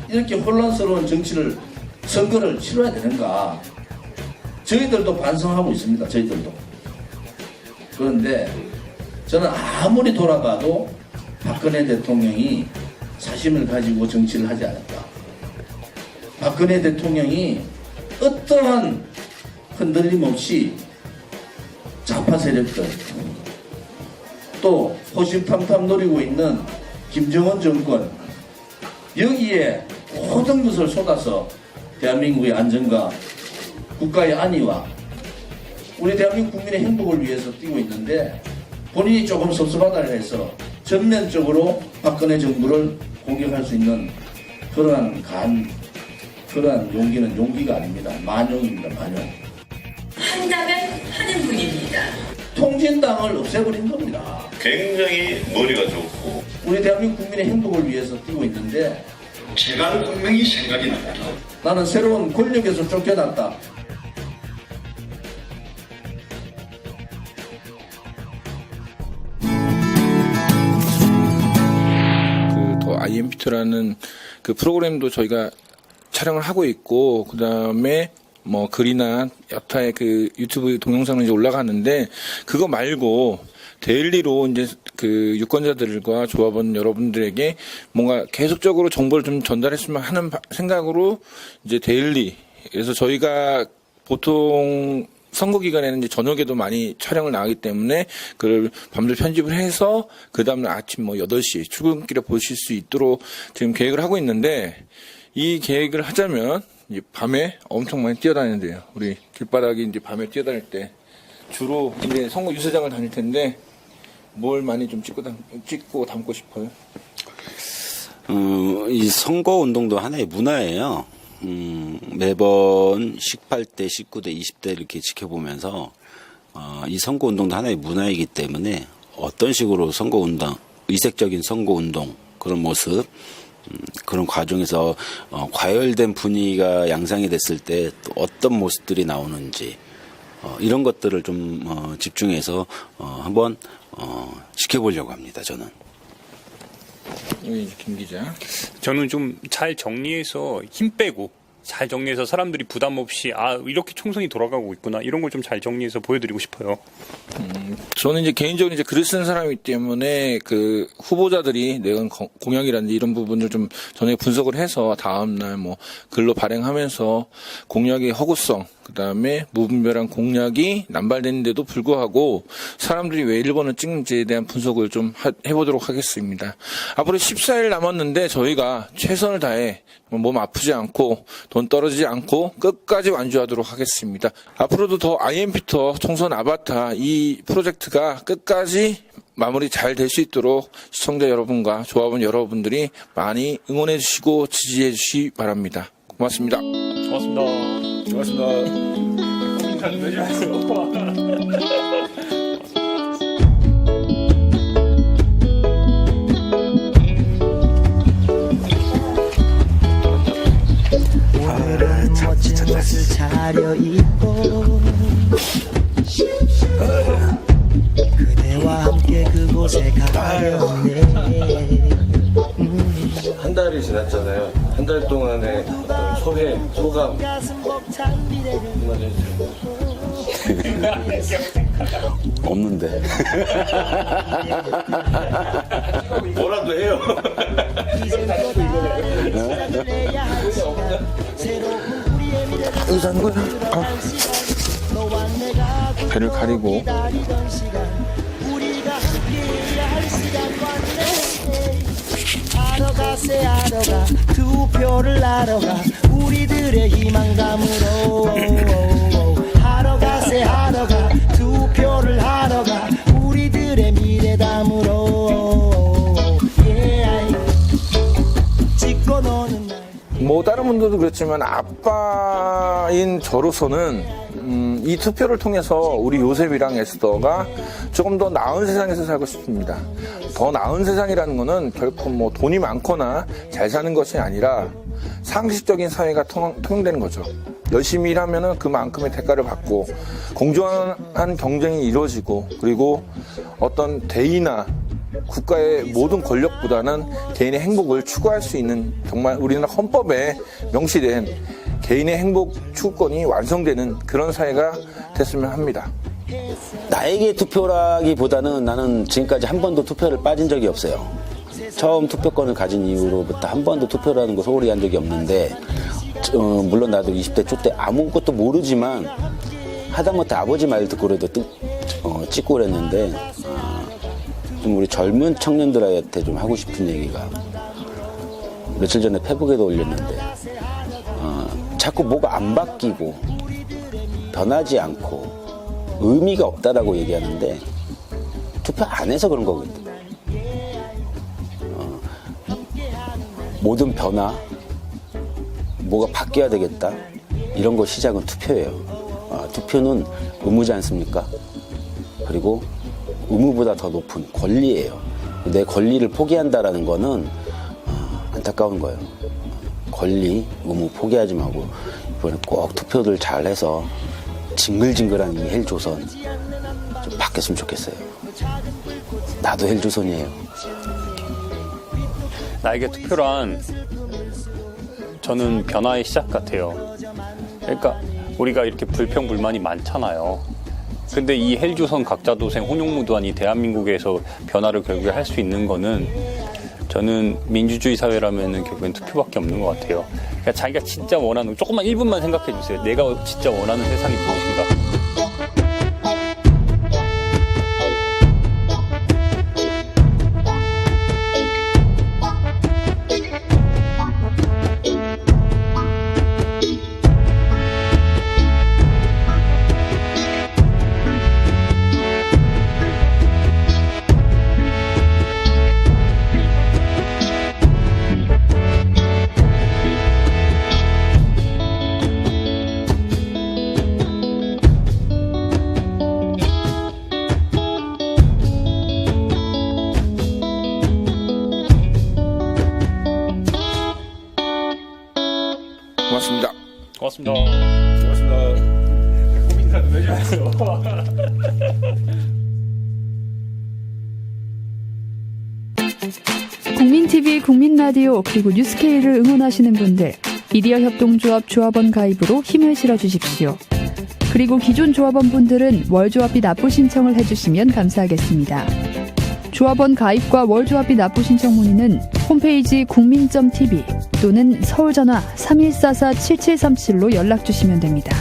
[SPEAKER 22] 이렇게 혼란스러운 선거를 치러야 되는가? 저희들도 반성하고 있습니다. 저희들도. 그런데 저는 아무리 돌아봐도 박근혜 대통령이 사심을 가지고 정치를 하지 않았다. 박근혜 대통령이 어떠한 흔들림 없이 좌파 세력들, 또 호시탐탐 노리고 있는 김정은 정권, 여기에 모든 것을 쏟아서 대한민국의 안전과 국가의 안위와 우리 대한민국 국민의 행복을 위해서 뛰고 있는데, 본인이 조금 섭섭하다 해서 전면적으로 박근혜 정부를 공격할 수 있는 그러한 용기는 용기가 아닙니다. 만용입니다. 만용.
[SPEAKER 5] 한다면 하는 분입니다.
[SPEAKER 22] 통진당을 없애버린 겁니다.
[SPEAKER 21] 굉장히 머리가 좋고
[SPEAKER 22] 우리 대한민국 국민의 행복을 위해서 뛰고 있는데
[SPEAKER 16] 제갈공명이 생각이 납니다.
[SPEAKER 22] 나는 새로운 권력에서 쫓겨났다.
[SPEAKER 1] 더 IMPT라는 그 프로그램도 저희가 촬영을 하고 있고, 그 다음에 뭐 글이나 여타의 그 유튜브 동영상은 이제 올라가는데, 그거 말고 데일리로 이제 그 유권자들과 조합원 여러분들에게 뭔가 계속적으로 정보를 좀 전달했으면 하는 생각으로 이제 데일리, 그래서 저희가 보통 선거 기간에는 이제 저녁에도 많이 촬영을 나가기 때문에 그걸 밤새 편집을 해서 그 다음날 아침 뭐 8시 출근길에 보실 수 있도록 지금 계획을 하고 있는데, 이 계획을 하자면 이제 밤에 엄청 많이 뛰어다니는데요. 우리 길바닥이 이제 밤에 뛰어다닐 때 주로 이제 선거 유세장을 다닐 텐데, 뭘 많이 좀 찍고 담고 싶어요?
[SPEAKER 3] 이 선거 운동도 하나의 문화예요. 매번 18대, 19대, 20대 이렇게 지켜보면서 이 선거 운동도 하나의 문화이기 때문에 어떤 식으로 선거 운동, 의색적인 선거 운동 그런 모습, 그런 과정에서 과열된 분위기가 양상이 됐을 때 또 어떤 모습들이 나오는지 이런 것들을 좀 집중해서 한번 지켜보려고 합니다. 저는.
[SPEAKER 1] 김 기자.
[SPEAKER 4] 저는 좀 잘 정리해서 힘 빼고 잘 정리해서 사람들이 부담 없이 이렇게 총선이 돌아가고 있구나 이런 걸 좀 잘 정리해서 보여드리고 싶어요.
[SPEAKER 1] 저는 이제 개인적으로 이제 글을 쓴 사람이기 때문에 그 후보자들이 내건 공약이라든지 이런 부분을 좀 전에 분석을 해서 다음날 뭐 글로 발행하면서 공약의 허구성, 그 다음에 무분별한 공약이 남발되는데도 불구하고 사람들이 왜 1번을 찍는지에 대한 분석을 좀 해보도록 하겠습니다. 앞으로 14일 남았는데 저희가 최선을 다해 몸 아프지 않고 돈 떨어지지 않고 끝까지 완주하도록 하겠습니다. 앞으로도 더 IMP터 총선 아바타 이 프로젝트가 끝까지 마무리 잘 될 수 있도록 시청자 여러분과 조합원 여러분들이 많이 응원해 주시고 지지해 주시기 바랍니다. 고맙습니다.
[SPEAKER 4] 고맙습니다.
[SPEAKER 2] 오늘은 멋진 옷을 차려입고 그대와 함께 그곳에 가려네.
[SPEAKER 11] 한 달이 지났잖아요. 한 달 동안의 어떤 소감 한마디 해주세요.
[SPEAKER 3] 없는데.
[SPEAKER 11] 뭐라도 해요.
[SPEAKER 1] 배를 가리고
[SPEAKER 2] 하러가 투표를 하러 가 우리들의 희망 담으러 하러 가 투표를 하러 가 우리들의 미래 담으러 찍고 노는 날
[SPEAKER 1] 뭐 다른 분들도 그렇지만 아빠인 저로서는 이 투표를 통해서 우리 요셉이랑 에스더가 조금 더 나은 세상에서 살고 싶습니다. 더 나은 세상이라는 거는 결코 뭐 돈이 많거나 잘 사는 것이 아니라 상식적인 사회가 통용되는 거죠. 열심히 일하면은 그만큼의 대가를 받고 공정한 경쟁이 이루어지고 그리고 어떤 대의나 국가의 모든 권력보다는 개인의 행복을 추구할 수 있는 정말 우리나라 헌법에 명시된 개인의 행복 추구권이 완성되는 그런 사회가 됐으면 합니다.
[SPEAKER 3] 나에게 투표라기보다는 나는 지금까지 한 번도 투표를 빠진 적이 없어요. 처음 투표권을 가진 이후로부터 한 번도 투표라는 거 소홀히 한 적이 없는데 물론 나도 20대 초 때 아무것도 모르지만 하다못해 아버지 말 듣고라도 찍고 그랬는데 좀 우리 젊은 청년들한테 좀 하고 싶은 얘기가 며칠 전에 페북에도 올렸는데 자꾸 뭐가 안 바뀌고 변하지 않고 의미가 없다라고 얘기하는데 투표 안 해서 그런 거거든. 모든 변화, 뭐가 바뀌어야 되겠다 이런 거 시작은 투표예요. 투표는 의무지 않습니까? 그리고 의무보다 더 높은 권리예요. 내 권리를 포기한다라는 거는 안타까운 거예요. 권리, 의무 포기하지 말고 이번에 꼭 투표들 잘해서 징글징글한 이 헬조선 좀 바뀌었으면 좋겠어요. 나도 헬조선이에요.
[SPEAKER 4] 나에게 투표란 저는 변화의 시작 같아요. 그러니까 우리가 이렇게 불평불만이 많잖아요. 근데 이 헬조선 각자도생 혼용무도한 이 대한민국에서 변화를 결국에 할 수 있는 거는 저는 민주주의 사회라면은 결국엔 투표밖에 없는 것 같아요. 그러니까 자기가 진짜 원하는 조금만 1분만 생각해 주세요. 내가 진짜 원하는 세상이 무엇인가. 고맙습니다.
[SPEAKER 8] 고맙습니다. 고민이라도 해줘야죠.
[SPEAKER 6] 국민TV, 국민라디오 그리고 뉴스케이를 응원하시는 분들 미디어 협동조합 조합원 가입으로 힘을 실어주십시오. 그리고 기존 조합원 분들은 월조합비 납부 신청을 해주시면 감사하겠습니다. 조합원 가입과 월조합비 납부 신청 문의는 홈페이지 국민.tv 또는 서울전화 3144-7737로 연락주시면 됩니다.